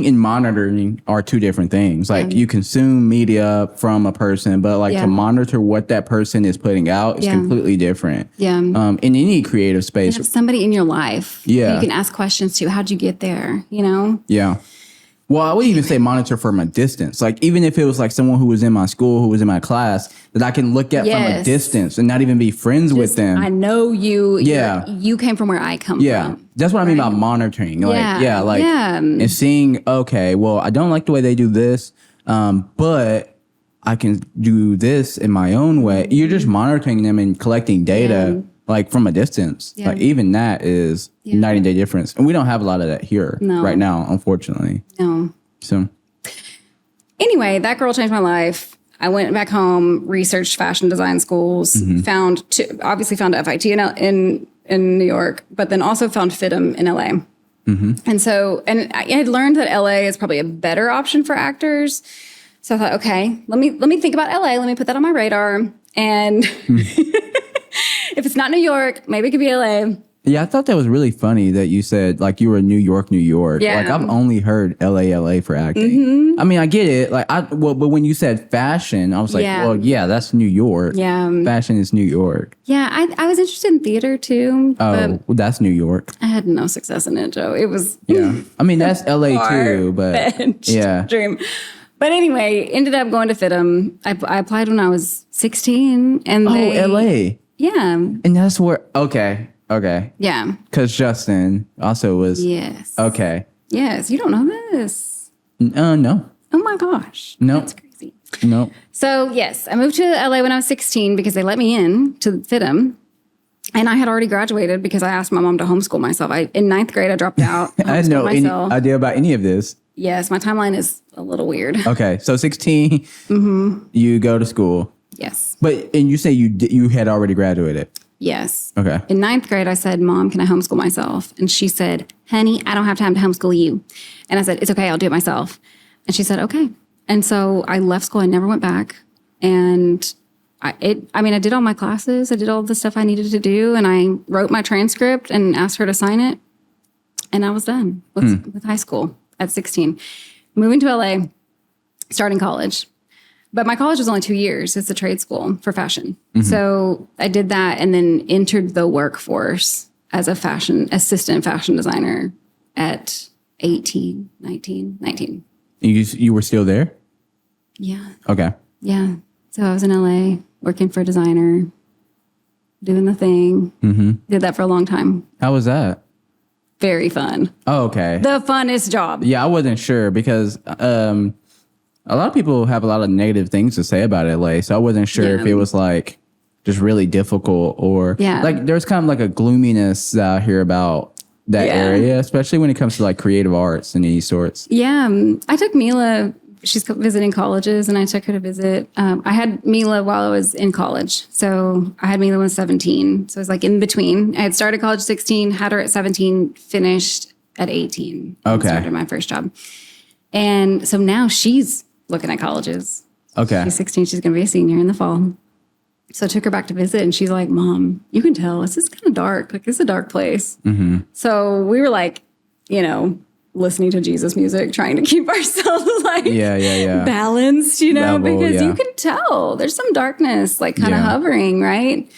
and monitoring are two different things. You consume media from a person, but to monitor what that person is putting out is completely different. Yeah. In any creative space. You have somebody in your life that you can ask questions to. How'd you get there? Yeah. Well, I would even say monitor from a distance. Even if it was someone who was in my school, who was in my class, that I can look at from a distance and not even be friends with them. I know you. You came from where I come from. That's what I mean by monitoring. And seeing, okay, well, I don't like the way they do this, but I can do this in my own way. You're just monitoring them and collecting data. From a distance. Even that is night and day difference. And we don't have a lot of that here right now, unfortunately. No. So anyway, that girl changed my life. I went back home, researched fashion design schools, found FIT in in New York, but then also found FITM in LA. And I had learned that LA is probably a better option for actors. So I thought, okay, let me think about LA. Let me put that on my radar. And if it's not New York, maybe it could be LA. Yeah, I thought that was really funny that you said like you were New York. Yeah. Like I've only heard LA for acting. I mean, I get it. Like but when you said fashion, I was like, well, yeah, that's New York. Yeah. Fashion is New York. Yeah, I was interested in theater too. Oh, well, that's New York. I had no success in it, Joe. It was I mean, that's LA too, but yeah. Dream. But anyway, ended up going to FITM. I applied when I was 16 and LA. Yeah. And that's where Okay. Yeah. Because Justin also was. Yes. Okay. Yes. You don't know this? No. Oh my gosh. No. That's crazy. No. So yes, I moved to LA when I was 16 because they let me in to FITM. And I had already graduated because I asked my mom to homeschool myself. In ninth grade, I dropped out. I had no idea about any of this. Yes, my timeline is a little weird. Okay, so 16, you go to school. Yes. And you say you had already graduated. Yes. Okay. In ninth grade, I said, Mom, can I homeschool myself? And she said, honey, I don't have time to homeschool you. And I said, it's okay, I'll do it myself. And she said, okay. And so I left school. I never went back. And I did all my classes. I did all the stuff I needed to do. And I wrote my transcript and asked her to sign it. And I was done with high school at 16. Moving to LA, starting college. But my college was only 2 years. It's a trade school for fashion. So I did that and then entered the workforce as a assistant fashion designer at 19. You were still there? Yeah. Okay. Yeah. So I was in LA working for a designer, doing the thing. Did that for a long time. How was that? Very fun. Oh, okay. The funnest job. Yeah, I wasn't sure because a lot of people have a lot of negative things to say about LA. So I wasn't sure if it was like just really difficult or like there's kind of like a gloominess out here about that area, especially when it comes to like creative arts and these sorts. Yeah. I took Mila. She's visiting colleges, and I took her to visit. I had Mila while I was in college. So I had Mila when I was 17. So it was like in between. I had started college at 16, had her at 17, finished at 18. Okay. Started my first job. And so now she's looking at colleges. Okay. She's 16. She's going to be a senior in the fall. So I took her back to visit, and she's like, Mom, you can tell this is kind of dark. Like, it's a dark place. So we were like, listening to Jesus music, trying to keep ourselves like balanced, because you can tell there's some darkness like kind of hovering, right?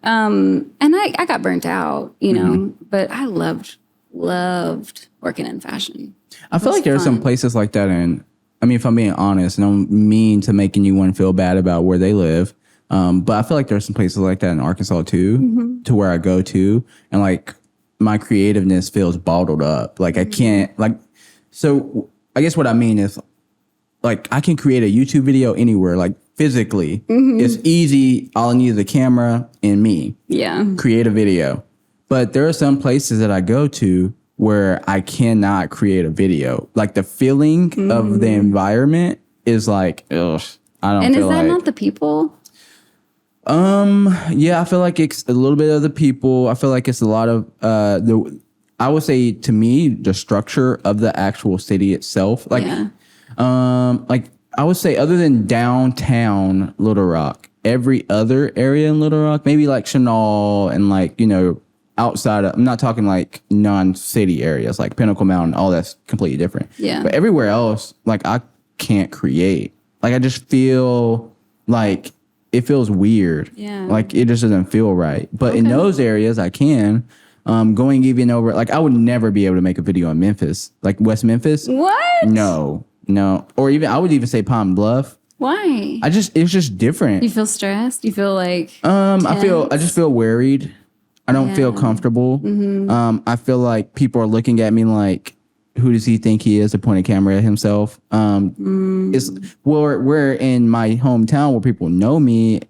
And I got burnt out, but I loved working in fashion. I feel like there are some places like that if I'm being honest, and I don't mean to make anyone feel bad about where they live, but I feel like there's some places like that in Arkansas too, to where I go to, and like my creativeness feels bottled up. Like I can't so I guess what I mean is like I can create a YouTube video anywhere, like physically. It's easy. All I need is a camera and me. Yeah. Create a video. But there are some places that I go to where I cannot create a video. Like the feeling of the environment is like, ugh, I don't feel like. And is that not the people? Yeah, I feel like it's a little bit of the people. I feel like it's a lot of I would say to me the structure of the actual city itself. Like I would say other than downtown Little Rock, every other area in Little Rock, maybe like Chenal and like, outside of, I'm not talking like non-city areas like Pinnacle Mountain, all that's completely different. Yeah. But everywhere else, like I can't create. Like I just feel like it feels weird. Yeah. Like it just doesn't feel right. But in those areas I can. Going even over, like I would never be able to make a video in Memphis, like West Memphis. What? No. Or even, I would even say Palm Bluff. Why? It's just different. You feel stressed? You feel like I just feel worried. I don't feel comfortable. I feel like people are looking at me like, who does he think he is to point a camera at himself? It's where in my hometown where people know me,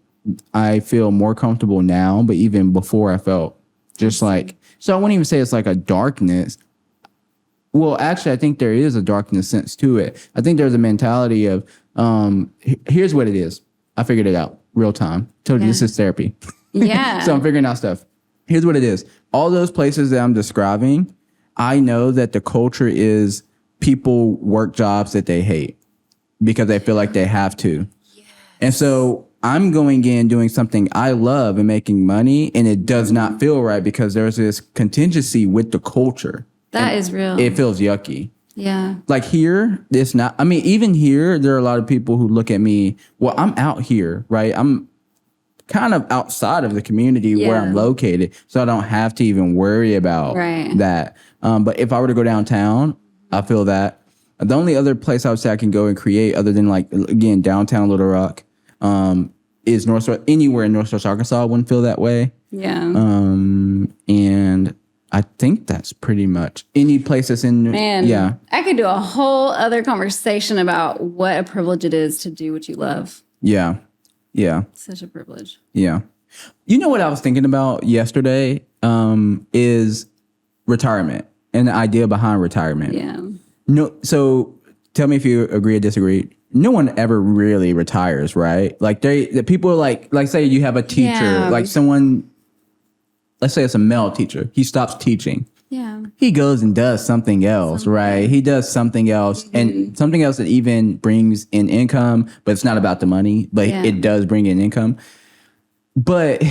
I feel more comfortable now, but even before I felt just like, so I wouldn't even say it's like a darkness. Well, actually, I think there is a darkness sense to it. I think there's a mentality of, here's what it is. I figured it out real time. Told you this is therapy. Yeah. So I'm figuring out stuff. Here's what it is. All those places that I'm describing, I know that the culture is people work jobs that they hate because they feel like they have to. Yes. And so I'm going in doing something I love and making money, and it does not feel right because there's this contingency with the culture. That is real. It feels yucky. Yeah. Like here, it's not. I mean, even here, there are a lot of people who look at me. Well, I'm out here, right? I'm kind of outside of the community where I'm located, so I don't have to even worry about that. But if I were to go downtown, I feel that. The only other place I would say I can go and create, other than like again downtown Little Rock, is anywhere in Northwest Arkansas. I wouldn't feel that way. Yeah. And I think that's pretty much any place that's in. Man, yeah. I could do a whole other conversation about what a privilege it is to do what you love. Yeah. Yeah. Such a privilege. Yeah. You know what I was thinking about yesterday is retirement and the idea behind retirement. Yeah. No. So tell me if you agree or disagree. No one ever really retires, right? Like the people like say you have a teacher, like someone, let's say it's a male teacher. He stops teaching. Yeah. He goes and does something else, right? He does something else and something else that even brings in income, but it's not about the money, but it does bring in income. But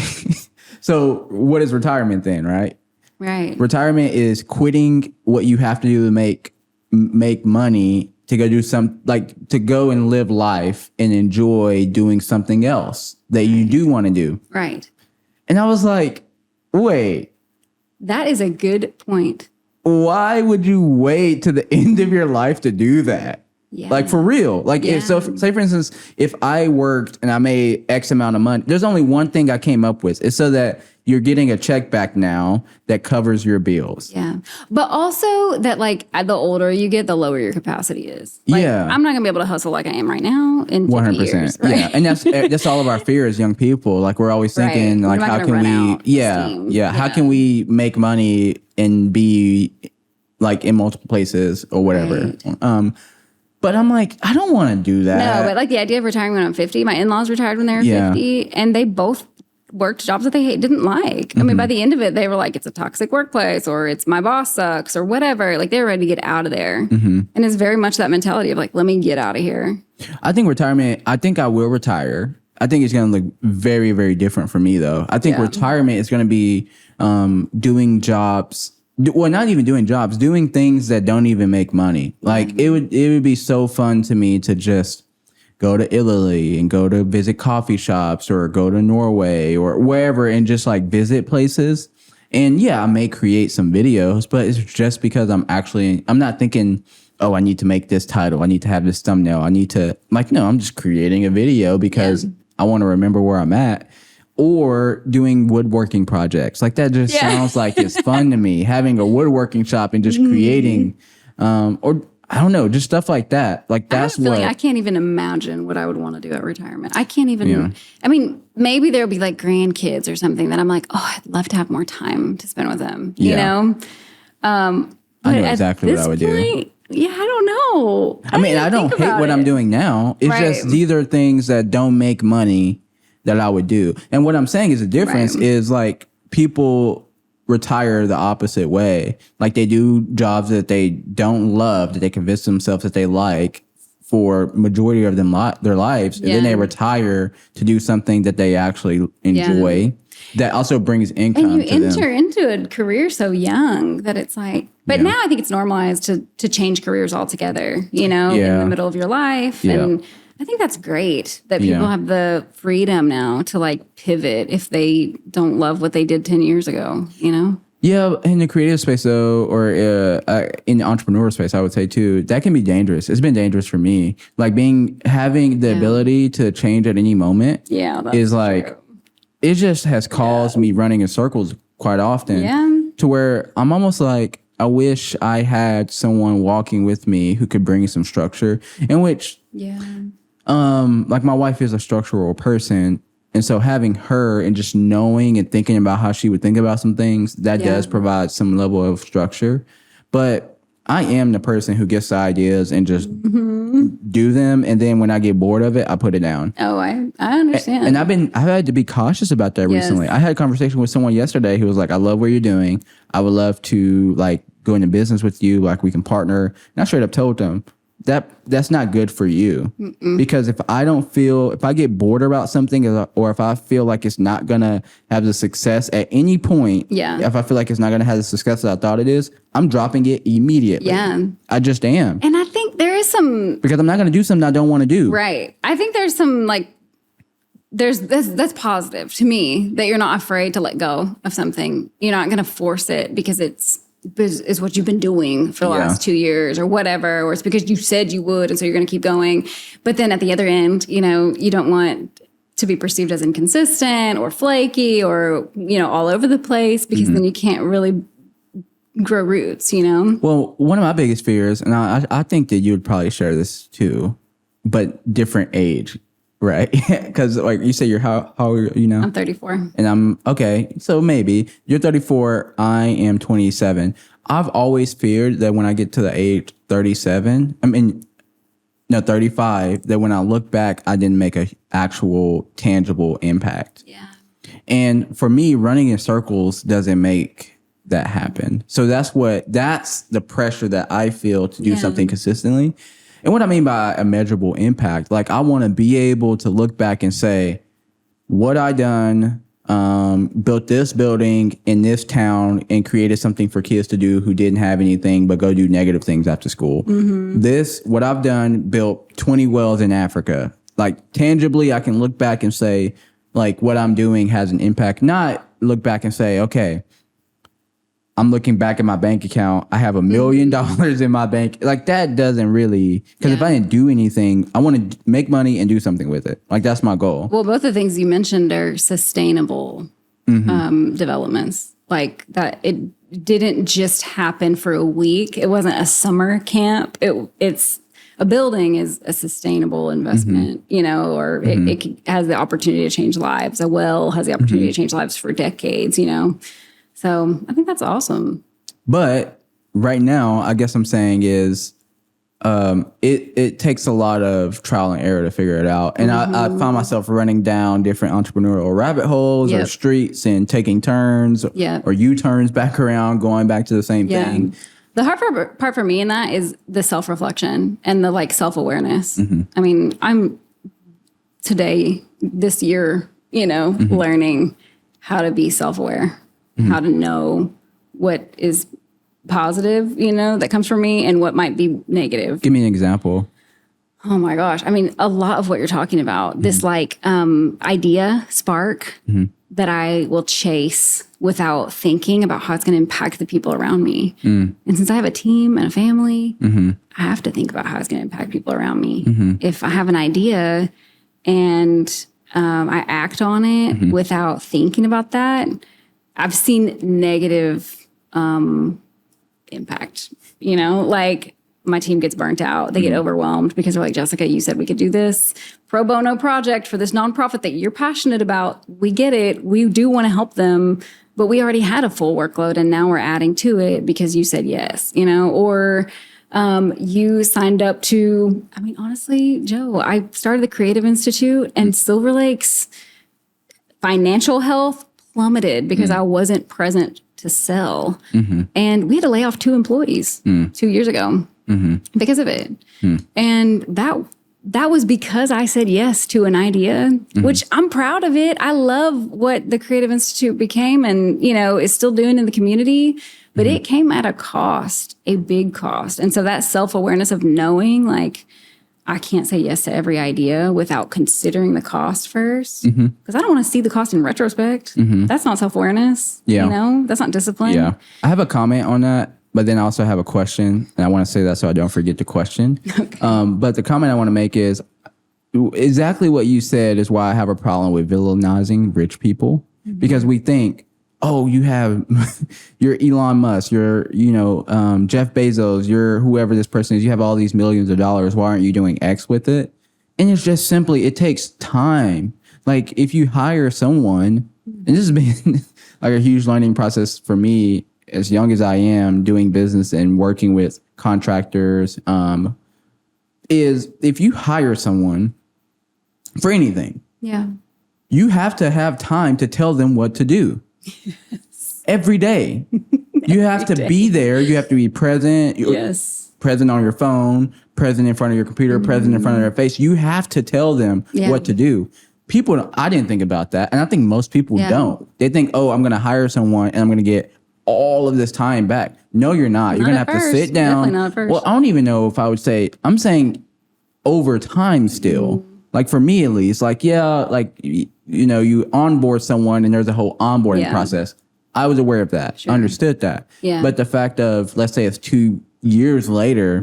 so what is retirement then, right? Right. Retirement is quitting what you have to do to make money to go do to go and live life and enjoy doing something else that you do want to do. Right. And I was like, wait. That is a good point. Why would you wait to the end of your life to do that? Yeah. Like for real. Like say for instance, if I worked and I made X amount of money, there's only one thing I came up with. It's so that you're getting a check back now that covers your bills. Yeah. But also that like the older you get, the lower your capacity is. Like, I'm not gonna be able to hustle like I am right now in 50 100%. years. Right? Yeah. And that's all of our fear as young people. Like we're always thinking like how can we how can we make money and be like in multiple places or whatever. Right. But I'm like, I don't want to do that. No, but like the idea of retiring when I'm 50, my in-laws retired when they were 50 and they both worked jobs that they didn't like. I mean, by the end of it, they were like, it's a toxic workplace or it's my boss sucks or whatever. Like they were ready to get out of there. And it's very much that mentality of like, let me get out of here. I think I think I will retire. I think it's going to look very, very different for me though. I think retirement is going to be doing jobs. Well, not even doing jobs, doing things that don't even make money. Like it would be so fun to me to just go to Italy and go to visit coffee shops or go to Norway or wherever and just like visit places. And I may create some videos, but it's just because I'm not thinking, oh, I need to make this title. I need to have this thumbnail. I need to no, I'm just creating a video because I want to remember where I'm at. Or doing woodworking projects. Like that just sounds like it's fun to me. Having a woodworking shop and just creating, or I don't know, just stuff like that. Like that's I can't even imagine what I would want to do at retirement. I can't even, I mean, maybe there'll be like grandkids or something that I'm like, oh, I'd love to have more time to spend with them, you know? I know exactly what I would do. Yeah, I don't know. I mean, I don't hate what I'm doing now. It's just these are things that don't make money that I would do. And what I'm saying is the difference is like people retire the opposite way. Like they do jobs that they don't love, that they convince themselves that they like for majority of their lives. And then they retire to do something that they actually enjoy. That also brings income. And you enter into a career so young that it's like, but now I think it's normalized to change careers altogether, in the middle of your life. And I think that's great that people have the freedom now to like pivot if they don't love what they did 10 years ago, Yeah, in the creative space though, or in the entrepreneur space, I would say too, that can be dangerous. It's been dangerous for me. Like having the ability to change at any moment is like, true. It just has caused me running in circles quite often to where I'm almost like, I wish I had someone walking with me who could bring some structure in which, like my wife is a structural person. And so having her and just knowing and thinking about how she would think about some things, that does provide some level of structure. But I am the person who gets the ideas and just do them. And then when I get bored of it, I put it down. Oh, I understand. And I've had to be cautious about that recently. I had a conversation with someone yesterday who was like, I love what you're doing. I would love to like go into business with you. Like we can partner. And I straight up told them that's not good for you. Because if I get bored about something or if I feel like it's not going to have the success at any point, if I feel like it's not going to have the success that I thought it is, I'm dropping it immediately. Yeah. I just am. And I think there is some... Because I'm not going to do something I don't want to do. Right. I think there's some like... That's positive to me that you're not afraid to let go of something. You're not going to force it because it's what you've been doing for the last 2 years or whatever, or it's because you said you would and so you're going to keep going. But then at the other end, you know, you don't want to be perceived as inconsistent or flaky or, you know, all over the place because then you can't really grow roots, you know? Well, one of my biggest fears, and I think that you would probably share this too, but different age, right? Because like you say, you're how old are you now? I'm 34. And I'm, okay, so maybe. You're 34, I am 27. I've always feared that when I get to the age 35, that when I look back, I didn't make a actual tangible impact. Yeah. And for me, running in circles doesn't make that happen. So that's the pressure that I feel to do something consistently. And what I mean by a measurable impact, like I want to be able to look back and say, what I done, built this building in this town and created something for kids to do who didn't have anything but go do negative things after school. What I've done, built 20 wells in Africa. Like tangibly, I can look back and say, like what I'm doing has an impact. Not look back and say, okay, I'm looking back at my bank account. I have $1 million in my bank. Like that doesn't really, because if I didn't do anything, I want to make money and do something with it. Like that's my goal. Well, both the things you mentioned are sustainable developments. Like that, it didn't just happen for a week. It wasn't a summer camp. It's a building is a sustainable investment, you know, or it has the opportunity to change lives. A well has the opportunity to change lives for decades, you know. So I think that's awesome. But right now, I guess I'm saying is it takes a lot of trial and error to figure it out. And I found myself running down different entrepreneurial rabbit holes or streets and taking turns or U-turns back around, going back to the same thing. The hard part for me in that is the self-reflection and the like self-awareness. I mean, I'm this year, you know, learning how to be self-aware. How to know what is positive, you know, that comes from me and what might be negative. Give me an example. Oh my gosh. I mean, a lot of what you're talking about, this like idea spark that I will chase without thinking about how it's going to impact the people around me. And since I have a team and a family, I have to think about how it's going to impact people around me. If I have an idea and I act on it without thinking about that, I've seen negative impact, you know, like my team gets burnt out. They get overwhelmed because they're like, Jessica, you said we could do this pro bono project for this nonprofit that you're passionate about. We get it. We do want to help them, but we already had a full workload and now we're adding to it because you said yes, you know, or you signed up to, I mean, honestly, Joe, I started the Creative Institute and Silver Lake's financial health plummeted because I wasn't present to sell. And we had to lay off 2 employees 2 years ago because of it. And that was because I said yes to an idea, which I'm proud of it. I love what the Creative Institute became and, you know, is still doing in the community, but it came at a cost, a big cost. And so that self-awareness of knowing, like, I can't say yes to every idea without considering the cost first. Because I don't want to see the cost in retrospect. That's not self-awareness. You know, that's not discipline. Yeah. I have a comment on that, but then I also have a question. And I want to say that so I don't forget the question. But the comment I want to make is exactly what you said is why I have a problem with villainizing rich people. Because we think, oh, you have, you're Elon Musk, you're, you know, Jeff Bezos, you're whoever this person is, you have all these millions of dollars. Why aren't you doing X with it? And it's just simply, it takes time. Like if you hire someone, and this has been like a huge learning process for me as young as I am doing business and working with contractors, is if you hire someone for anything, you have to have time to tell them what to do. Yes. Every day. You have to be there. You have to be present. Yes. Present on your phone, present in front of your computer, present in front of their face. You have to tell them what to do. People, I didn't think about that. And I think most people don't. They think, oh, I'm going to hire someone and I'm going to get all of this time back. No, you're not. You're going to have to sit down. Definitely not at first. Well, I don't even know if I would say, I'm saying over time still. Like for me at least, like, you onboard someone and there's a whole onboarding process. I was aware of that. Sure. Understood that. Yeah. But the fact of, let's say it's 2 years later,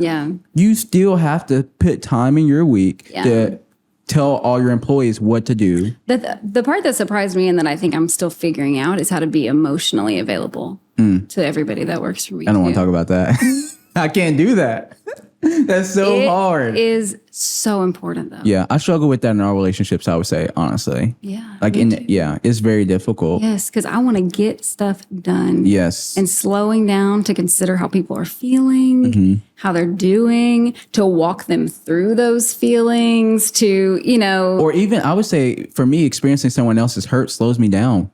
you still have to put time in your week to tell all your employees what to do. The part that surprised me and that I think I'm still figuring out is how to be emotionally available to everybody that works for me. I don't want to talk about that. I can't do that. That's so hard. It is so important, though. Yeah, I struggle with that in our relationships, I would say, honestly. Yeah. Like, it's very difficult. Yes, because I want to get stuff done. Yes. And slowing down to consider how people are feeling, how they're doing, to walk them through those feelings, to, Or even, I would say, for me, experiencing someone else's hurt slows me down.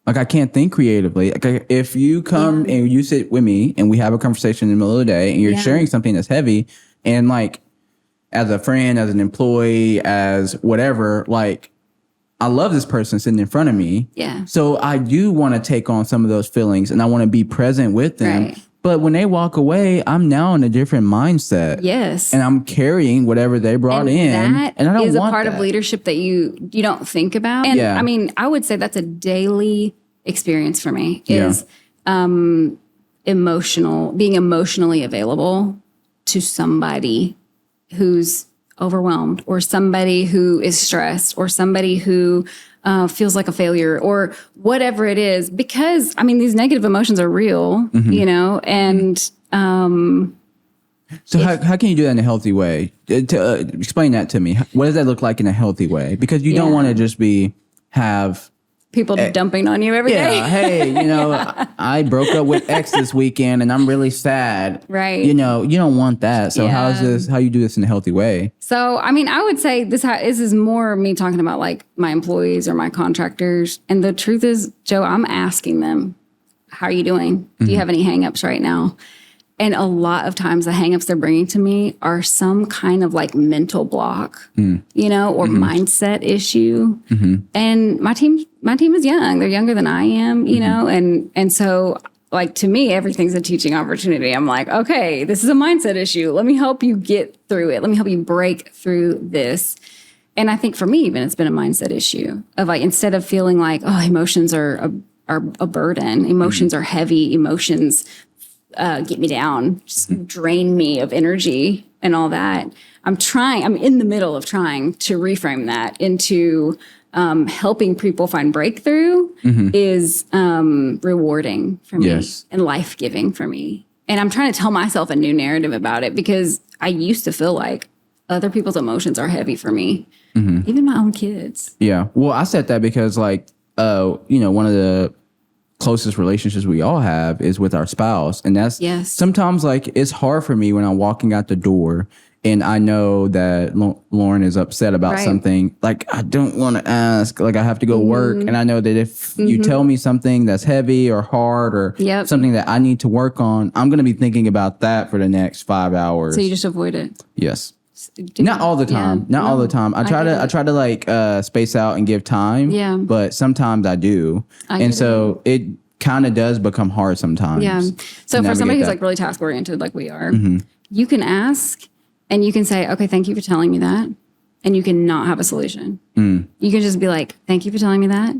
Like, I can't think creatively. Like, if you come and you sit with me and we have a conversation in the middle of the day and you're sharing something that's heavy, and like, as a friend, as an employee, as whatever, like, I love this person sitting in front of me. Yeah. So I do want to take on some of those feelings and I want to be present with them. Right. But when they walk away, I'm now in a different mindset. Yes. And I'm carrying whatever they brought in. And I don't is want a part of leadership that you don't think about. And I mean, I would say that's a daily experience for me is being emotionally available to somebody who's overwhelmed or somebody who is stressed or somebody who feels like a failure or whatever it is, because I mean, these negative emotions are real, and so how can you do that in a healthy way? Explain that to me. What does that look like in a healthy way? Because you don't want to just have people dumping on you every day. Yeah, hey, I broke up with X this weekend and I'm really sad. Right. You don't want that. So how you do this in a healthy way? So, I mean, I would say this is more me talking about like my employees or my contractors. And the truth is, Joe, I'm asking them, how are you doing? Do you have any hangups right now? And a lot of times the hangups they're bringing to me are some kind of like mental block, or mindset issue. And my team is young. They're younger than I am, and so like to me, everything's a teaching opportunity. I'm like, okay, this is a mindset issue. Let me help you get through it. Let me help you break through this. And I think for me, even it's been a mindset issue of like, instead of feeling like, oh, emotions are a burden, emotions are heavy, emotions get me down, just drain me of energy and all that. I'm in the middle of trying to reframe that into helping people find breakthrough is rewarding for me and life-giving for me. And I'm trying to tell myself a new narrative about it because I used to feel like other people's emotions are heavy for me, even my own kids. Yeah. Well, I said that because like, one of the closest relationships we all have is with our spouse. And that's sometimes like it's hard for me when I'm walking out the door and I know that Lauren is upset about something. Like I don't want to ask, like I have to go work. And I know that if you tell me something that's heavy or hard or something that I need to work on, I'm going to be thinking about that for the next 5 hours. So you just avoid it. Yes. Not all the time. Not all the time. I try to like space out and give time. Yeah. But sometimes I do. And so it kind of does become hard sometimes. Yeah. So for somebody who's like really task oriented like we are, you can ask and you can say, okay, thank you for telling me that. And you can not have a solution. You can just be like, thank you for telling me that.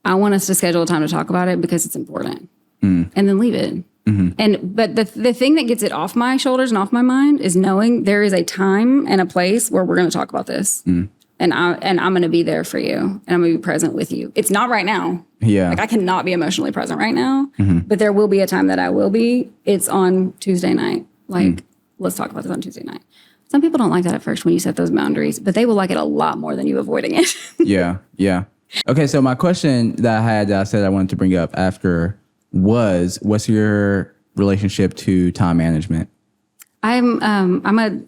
I want us to schedule a time to talk about it because it's important. And then leave it. But the thing that gets it off my shoulders and off my mind is knowing there is a time and a place where we're going to talk about this, and I'm going to be there for you, and I'm going to be present with you. It's not right now. Yeah, like I cannot be emotionally present right now, but there will be a time that I will be. It's on Tuesday night. Like let's talk about this on Tuesday night. Some people don't like that at first when you set those boundaries, but they will like it a lot more than you avoiding it. Yeah. Okay, so my question that I had that I said I wanted to bring up after was, what's your relationship to time management? I'm a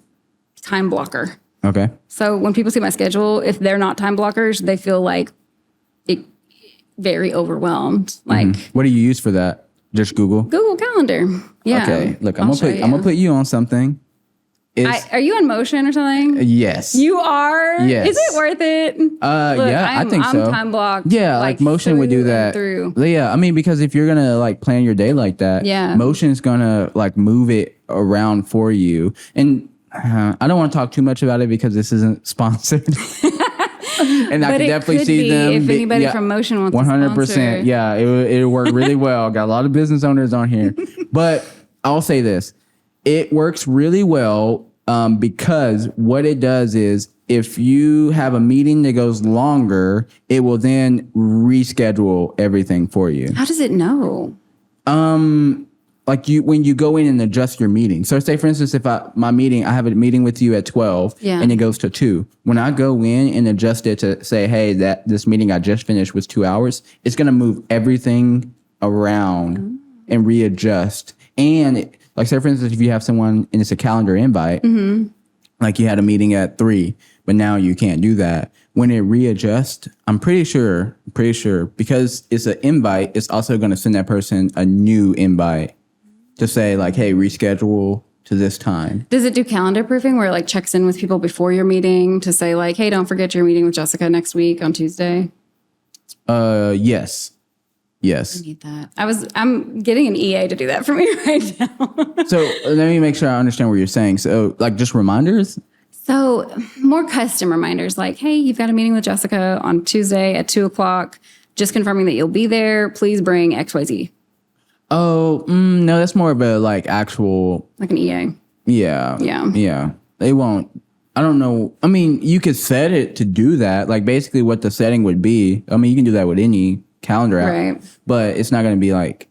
time blocker. Okay. So when people see my schedule, if they're not time blockers, they feel like very overwhelmed. Like, what do you use for that? Just Google Calendar. Yeah. Okay. Look, I'm gonna put you on something. Are you on Motion or something? Yes. You are? Yes. Is it worth it? Look, yeah, I think so. I'm time blocked. Yeah, like Motion would do that. Yeah, I mean, because if you're gonna like plan your day like that, Motion's gonna like move it around for you. And I don't want to talk too much about it because this isn't sponsored. And I can definitely see them. If anybody from Motion wants 100%. Yeah, it work really well. Got a lot of business owners on here. But I'll say this. It works really well because what it does is if you have a meeting that goes longer, it will then reschedule everything for you. How does it know? Like when you go in and adjust your meeting. So say for instance, if I have a meeting with you at 12 and it goes to 2. When I go in and adjust it to say, hey, that this meeting I just finished was 2 hours, it's going to move everything around and readjust. And like say for instance, if you have someone and it's a calendar invite, like you had a meeting at 3, but now you can't do that. When it readjusts, I'm pretty sure because it's an invite, it's also going to send that person a new invite to say like, hey, reschedule to this time. Does it do calendar proofing where it like checks in with people before your meeting to say like, hey, don't forget your meeting with Jessica next week on Tuesday? Yes. Yes. I need that. I'm getting an EA to do that for me right now. So let me make sure I understand what you're saying. So like just reminders? So more custom reminders like, hey, you've got a meeting with Jessica on Tuesday at 2:00. Just confirming that you'll be there. Please bring XYZ. Oh, no, that's more of a like actual. Like an EA. Yeah. Yeah. Yeah. They won't. I don't know. I mean, you could set it to do that. Like basically what the setting would be. I mean, you can do that with any calendar app. Right. But it's not going to be like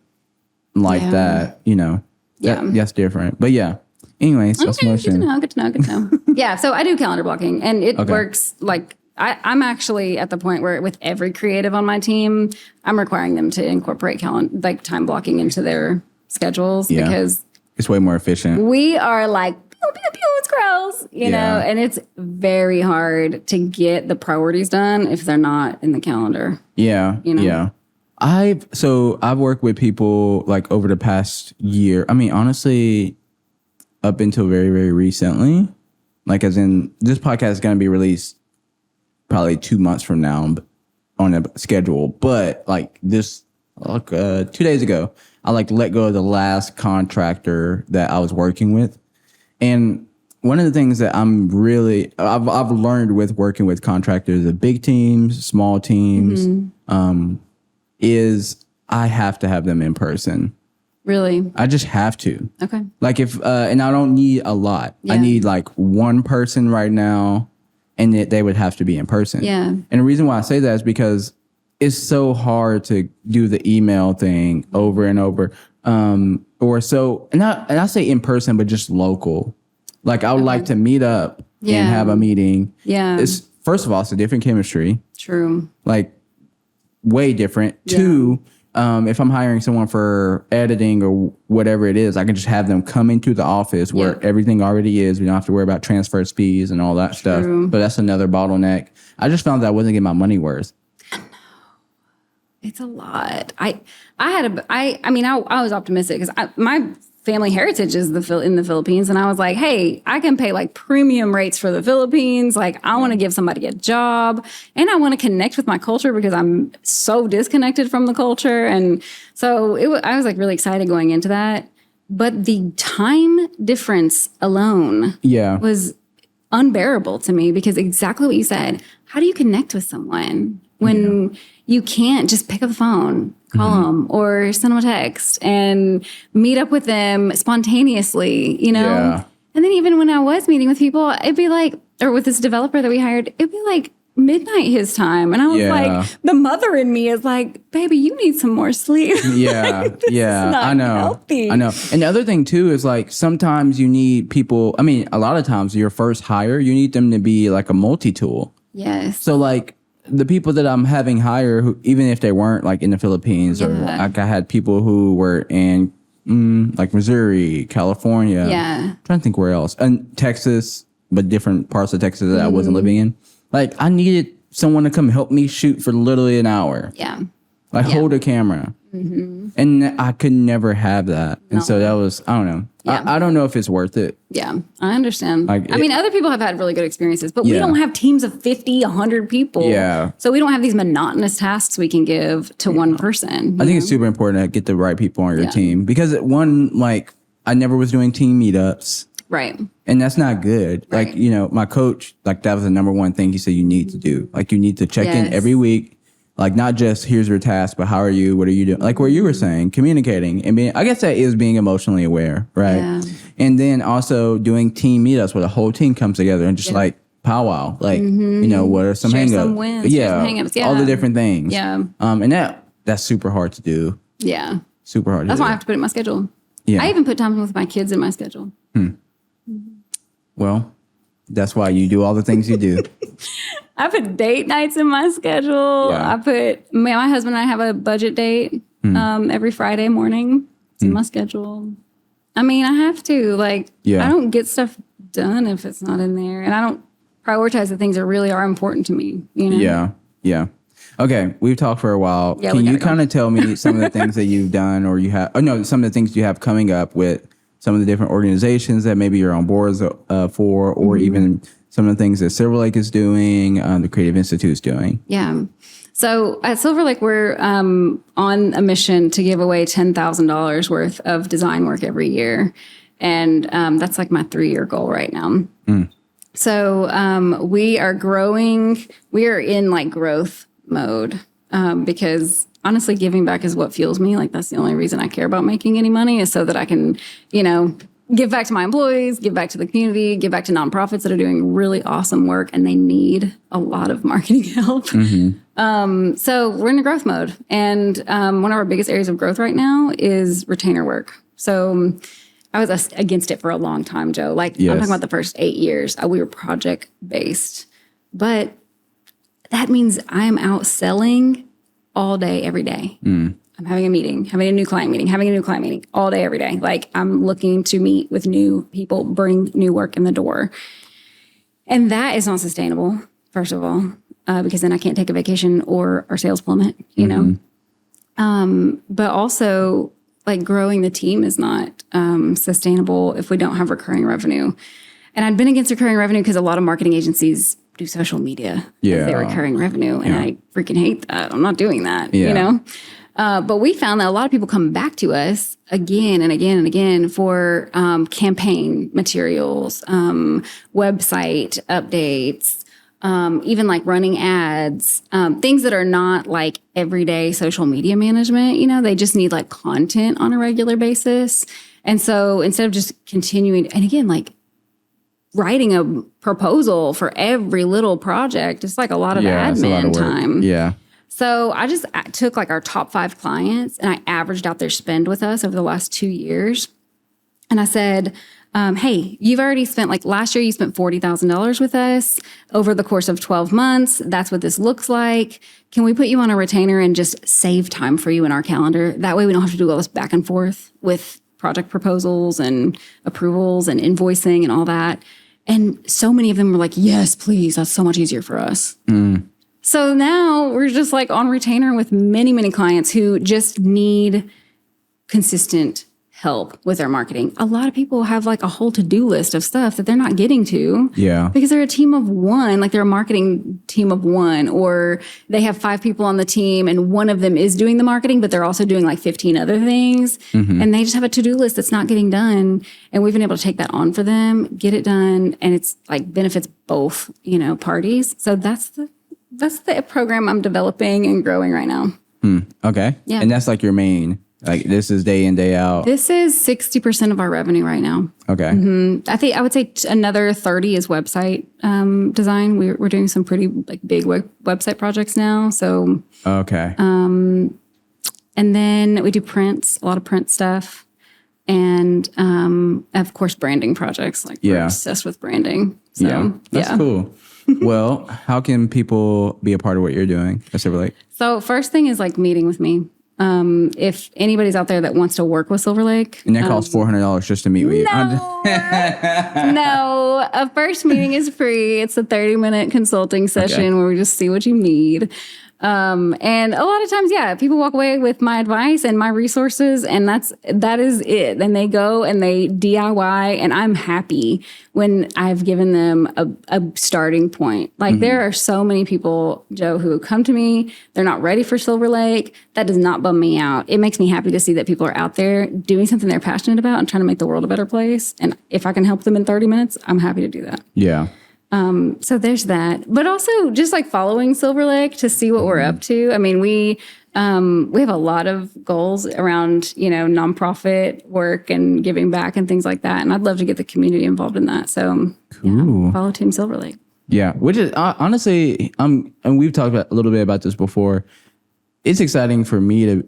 that, you know. That's different. But yeah. Anyways, that's Motion. Good to know. Yeah, so I do calendar blocking, and it works like I'm actually at the point where with every creative on my team, I'm requiring them to incorporate time blocking into their schedules because it's way more efficient. We are like pew pew pew, it's gross, you know, and it's very hard to get the priorities done if they're not in the calendar. Yeah, you know? Yeah. I've worked with people like over the past year. I mean, honestly, up until very, very recently, like as in this podcast is going to be released probably 2 months from now on a schedule. But like this, 2 days ago, I like let go of the last contractor that I was working with. And one of the things that I've learned with working with contractors, the big teams, small teams, is I have to have them in person. Really? I just have to. Okay. Like if, and I don't need a lot. Yeah. I need like one person right now, and they would have to be in person. Yeah. And the reason why I say that is because it's so hard to do the email thing over and over. And I say in person, but just local. Like I would like to meet up and have a meeting. Yeah. First of all, it's a different chemistry. True. Like way different. Yeah. 2, if I'm hiring someone for editing or whatever it is, I can just have them come into the office where everything already is. We don't have to worry about transfer fees and all that stuff. But that's another bottleneck. I just found that I wasn't getting my money worth. It's a lot. I was optimistic because my family heritage is in the Philippines, and I was like, hey, I can pay like premium rates for the Philippines. Like I want to give somebody a job, and I want to connect with my culture because I'm so disconnected from the culture. And so I was like really excited going into that. But the time difference alone was unbearable to me because exactly what you said. How do you connect with someone when you can't just pick up the phone, call them, or send them a text and meet up with them spontaneously, you know? Yeah. And then even when I was meeting with people, it'd be like, or with this developer that we hired, it'd be like midnight his time. And I was like, the mother in me is like, baby, you need some more sleep. Yeah. I know. Healthy. I know. And the other thing too is like sometimes you need people, I mean, a lot of times your first hire, you need them to be like a multi-tool. Yes. So like the people that I'm having hire, who even if they weren't like in the Philippines or like I had people who were in like Missouri, California. Yeah. I'm trying to think where else. And Texas, but different parts of Texas that I wasn't living in. Like, I needed someone to come help me shoot for literally an hour. Yeah. Like, hold a camera. And I could never have that. And so that was, I don't know. Yeah. I don't know if it's worth it. Yeah, I understand. Like, I mean, other people have had really good experiences, but we don't have teams of 50, 100 people. Yeah. So we don't have these monotonous tasks we can give to one person. I think it's super important to get the right people on your team. Because like, I never was doing team meetups. Right. And that's not good. Right. Like, you know, my coach, like, that was the number one thing he said you need to do. Like, you need to check in every week. Like, not just here's your task, but how are you? What are you doing? Like what you were saying, communicating and being, I guess that is being emotionally aware, right? Yeah. And then also doing team meetups where the whole team comes together and just like powwow. Like, you know, what are some hangups? Some wins, some hang-ups. All the different things. Yeah. And that's super hard to do. Yeah. Super hard to do. That's why I have to put it in my schedule. Yeah. I even put time with my kids in my schedule. Well, that's why you do all the things you do. I put date nights in my schedule. Yeah. My husband and I have a budget date every Friday morning. It's in my schedule. I mean, I have to. Like, I don't get stuff done if it's not in there. And I don't prioritize the things that really are important to me. You know? Yeah. Yeah. Okay. We've talked for a while. Yeah, can you kind of tell me some of the things that you've done or you have, some of the things you have coming up with some of the different organizations that maybe you're on boards for, or even some of the things that Silver Lake is doing, the Creative Institute is doing? Yeah. So at Silver Lake, we're on a mission to give away $10,000 worth of design work every year. And that's like my 3-year goal right now. So we are growing. We are in like growth mode because honestly, giving back is what fuels me. Like, that's the only reason I care about making any money is so that I can, give back to my employees, give back to the community, give back to nonprofits that are doing really awesome work and they need a lot of marketing help. So we're in a growth mode. And one of our biggest areas of growth right now is retainer work. So I was against it for a long time, Joe. Like, I'm talking about the first 8 years. We were project-based. But that means I am out selling all day, every day. I'm having a meeting, having a new client meeting all day, every day. Like, I'm looking to meet with new people, bring new work in the door. And that is not sustainable, first of all, because then I can't take a vacation or our sales plummet, you know? But also, like, growing the team is not sustainable if we don't have recurring revenue. And I'd been against recurring revenue because a lot of marketing agencies do social media as their recurring revenue. And I freaking hate that. I'm not doing that, you know? But we found that a lot of people come back to us again and again and again for campaign materials, website updates, even like running ads, things that are not like everyday social media management. They just need like content on a regular basis. And so instead of just continuing, and again, like writing a proposal for every little project, it's like a lot of admin time. Yeah. So I just took like our top 5 clients and I averaged out their spend with us over the last 2 years. And I said, hey, you've already spent, like last year you spent $40,000 with us over the course of 12 months. That's what this looks like. Can we put you on a retainer and just save time for you in our calendar? That way we don't have to do all this back and forth with project proposals and approvals and invoicing and all that. And so many of them were like, yes, please. That's so much easier for us. So now we're just like on retainer with many, many clients who just need consistent help with their marketing. A lot of people have like a whole to-do list of stuff that they're not getting to. Yeah. Because they're a team of one, like they're a marketing team of one, or they have 5 people on the team and one of them is doing the marketing, but they're also doing like 15 other things. And they just have a to-do list that's not getting done. And we've been able to take that on for them, get it done. And it's like benefits both, parties. So that's the program I'm developing and growing right now. Okay. Yeah. And that's like your main, like this is day in, day out. This is 60% of our revenue right now. Okay. I would say another 30 is website design. We're doing some pretty like big website projects now. So okay. And then we do prints, a lot of print stuff, and of course branding projects. Like we're obsessed with branding. So that's cool. Well, how can people be a part of what you're doing at Silver Lake? So first thing is like meeting with me. If anybody's out there that wants to work with Silver Lake. And that costs $400 just to meet with you. No, a first meeting is free. It's a 30-minute consulting session where we just see what you need. And a lot of times, people walk away with my advice and my resources, and that is it. And they go and they DIY, and I'm happy when I've given them a starting point. Like there are so many people, Joe, who come to me, they're not ready for Silver Lake. That does not bum me out. It makes me happy to see that people are out there doing something they're passionate about and trying to make the world a better place. And if I can help them in 30 minutes, I'm happy to do that. Yeah. So there's that, but also just like following Silver Lake to see what we're up to. I mean, we have a lot of goals around, nonprofit work and giving back and things like that. And I'd love to get the community involved in that. So follow Team Silver Lake. Yeah. Which is honestly, and we've talked a little bit about this before. It's exciting for me to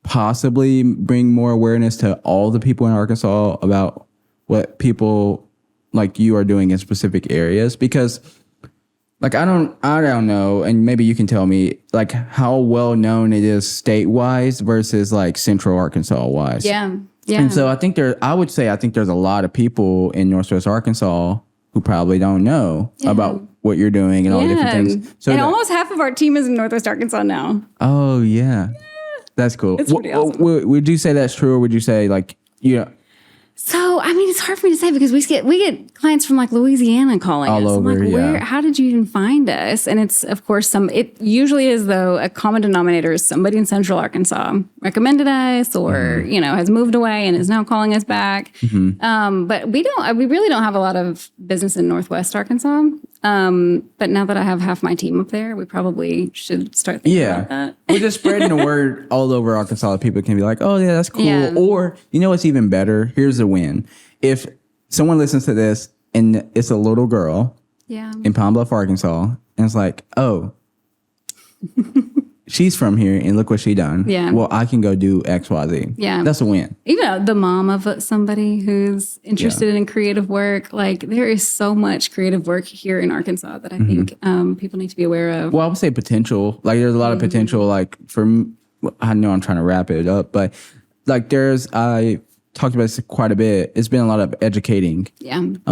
possibly bring more awareness to all the people in Arkansas about what people like you are doing in specific areas, because like I don't know, and maybe you can tell me like how well known it is state-wise versus like central Arkansas wise. Yeah. And so I think there's a lot of people in Northwest Arkansas who probably don't know about what you're doing and all the different things. So almost half of our team is in Northwest Arkansas now. Oh yeah. That's cool. It's pretty awesome. Would you say that's true, or would you say like So, I mean, it's hard for me to say because we get clients from like Louisiana calling all us. over, I'm like, how did you even find us? And it's, of course, it usually is, though, a common denominator is somebody in Central Arkansas recommended us or, has moved away and is now calling us back. But we really don't have a lot of business in Northwest Arkansas. But now that I have half my team up there, we probably should start thinking about that. We're just spreading the word all over Arkansas. People can be like, oh, yeah, that's cool. Yeah. Or, what's even better? Here's the win. If someone listens to this and it's a little girl in Pine Bluff, Arkansas, and it's like, oh, she's from here and look what she done. Yeah. Well, I can go do X, Y, Z. Yeah. That's a win. Even the mom of somebody who's interested in creative work, like there is so much creative work here in Arkansas that I think people need to be aware of. Well, I would say potential. Like there's a lot of potential. Like I know I'm trying to wrap it up, but like I talked about this quite a bit. It's been a lot of educating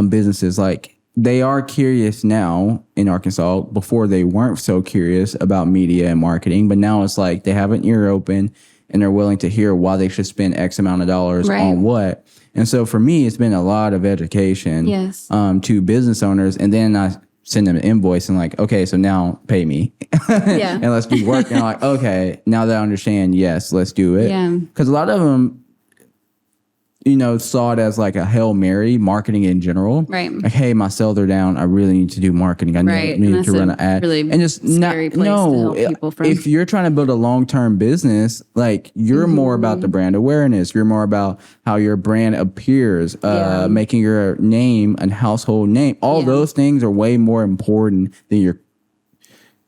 businesses. Like they are curious now in Arkansas. Before they weren't so curious about media and marketing, but now it's like they have an ear open and they're willing to hear why they should spend X amount of dollars on what. And so for me, it's been a lot of education to business owners. And then I send them an invoice and like, okay, so now pay me and let's do work. And I'm like, okay, now that I understand, yes, let's do it. Yeah. Because a lot of them, saw it as like a Hail Mary marketing in general. Right. Like, hey, my sales are down. I really need to do marketing. I need to run an ad. Really and just scary place to help people from. If you're trying to build a long-term business, like you're more about the brand awareness. You're more about how your brand appears, making your name a household name. All those things are way more important than your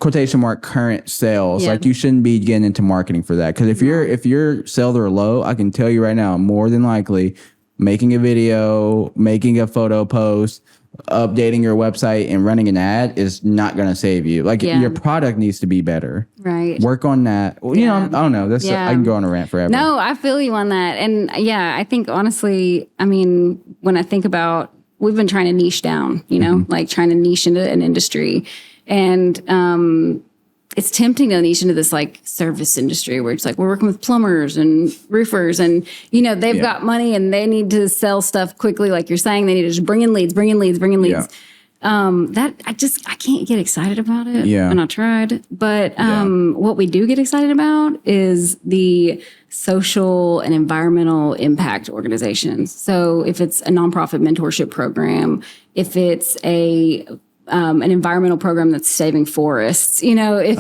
quotation mark current sales. Like you shouldn't be getting into marketing for that, because if your sales are low, I can tell you right now, more than likely making a video, making a photo post, updating your website and running an ad is not going to save you. Like your product needs to be better. Right. Work on that. Well, I don't know. That's I can go on a rant forever. No, I feel you on that. And I think honestly, I mean, when I think about, we've been trying to niche down, like trying to niche into an industry. And it's tempting to niche into this like service industry where it's like we're working with plumbers and roofers and, they've got money and they need to sell stuff quickly. Like you're saying, they need to just bring in leads. Yeah. That I can't get excited about it. Yeah. And I tried. But what we do get excited about is the social and environmental impact organizations. So if it's a nonprofit mentorship program, if it's an environmental program that's saving forests, if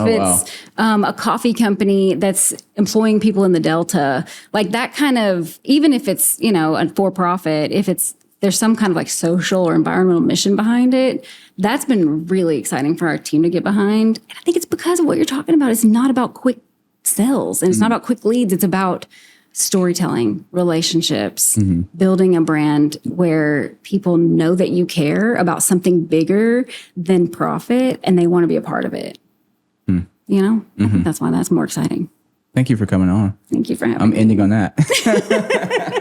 a coffee company that's employing people in the Delta, like that kind of, even if it's, a for-profit, if there's some kind of like social or environmental mission behind it, that's been really exciting for our team to get behind. And I think it's because of what you're talking about. It's not about quick sales and it's not about quick leads. It's about storytelling, relationships, building a brand where people know that you care about something bigger than profit and they want to be a part of it. I think that's why that's more exciting. Thank you for coming on. Thank you for having me. I'm ending on that.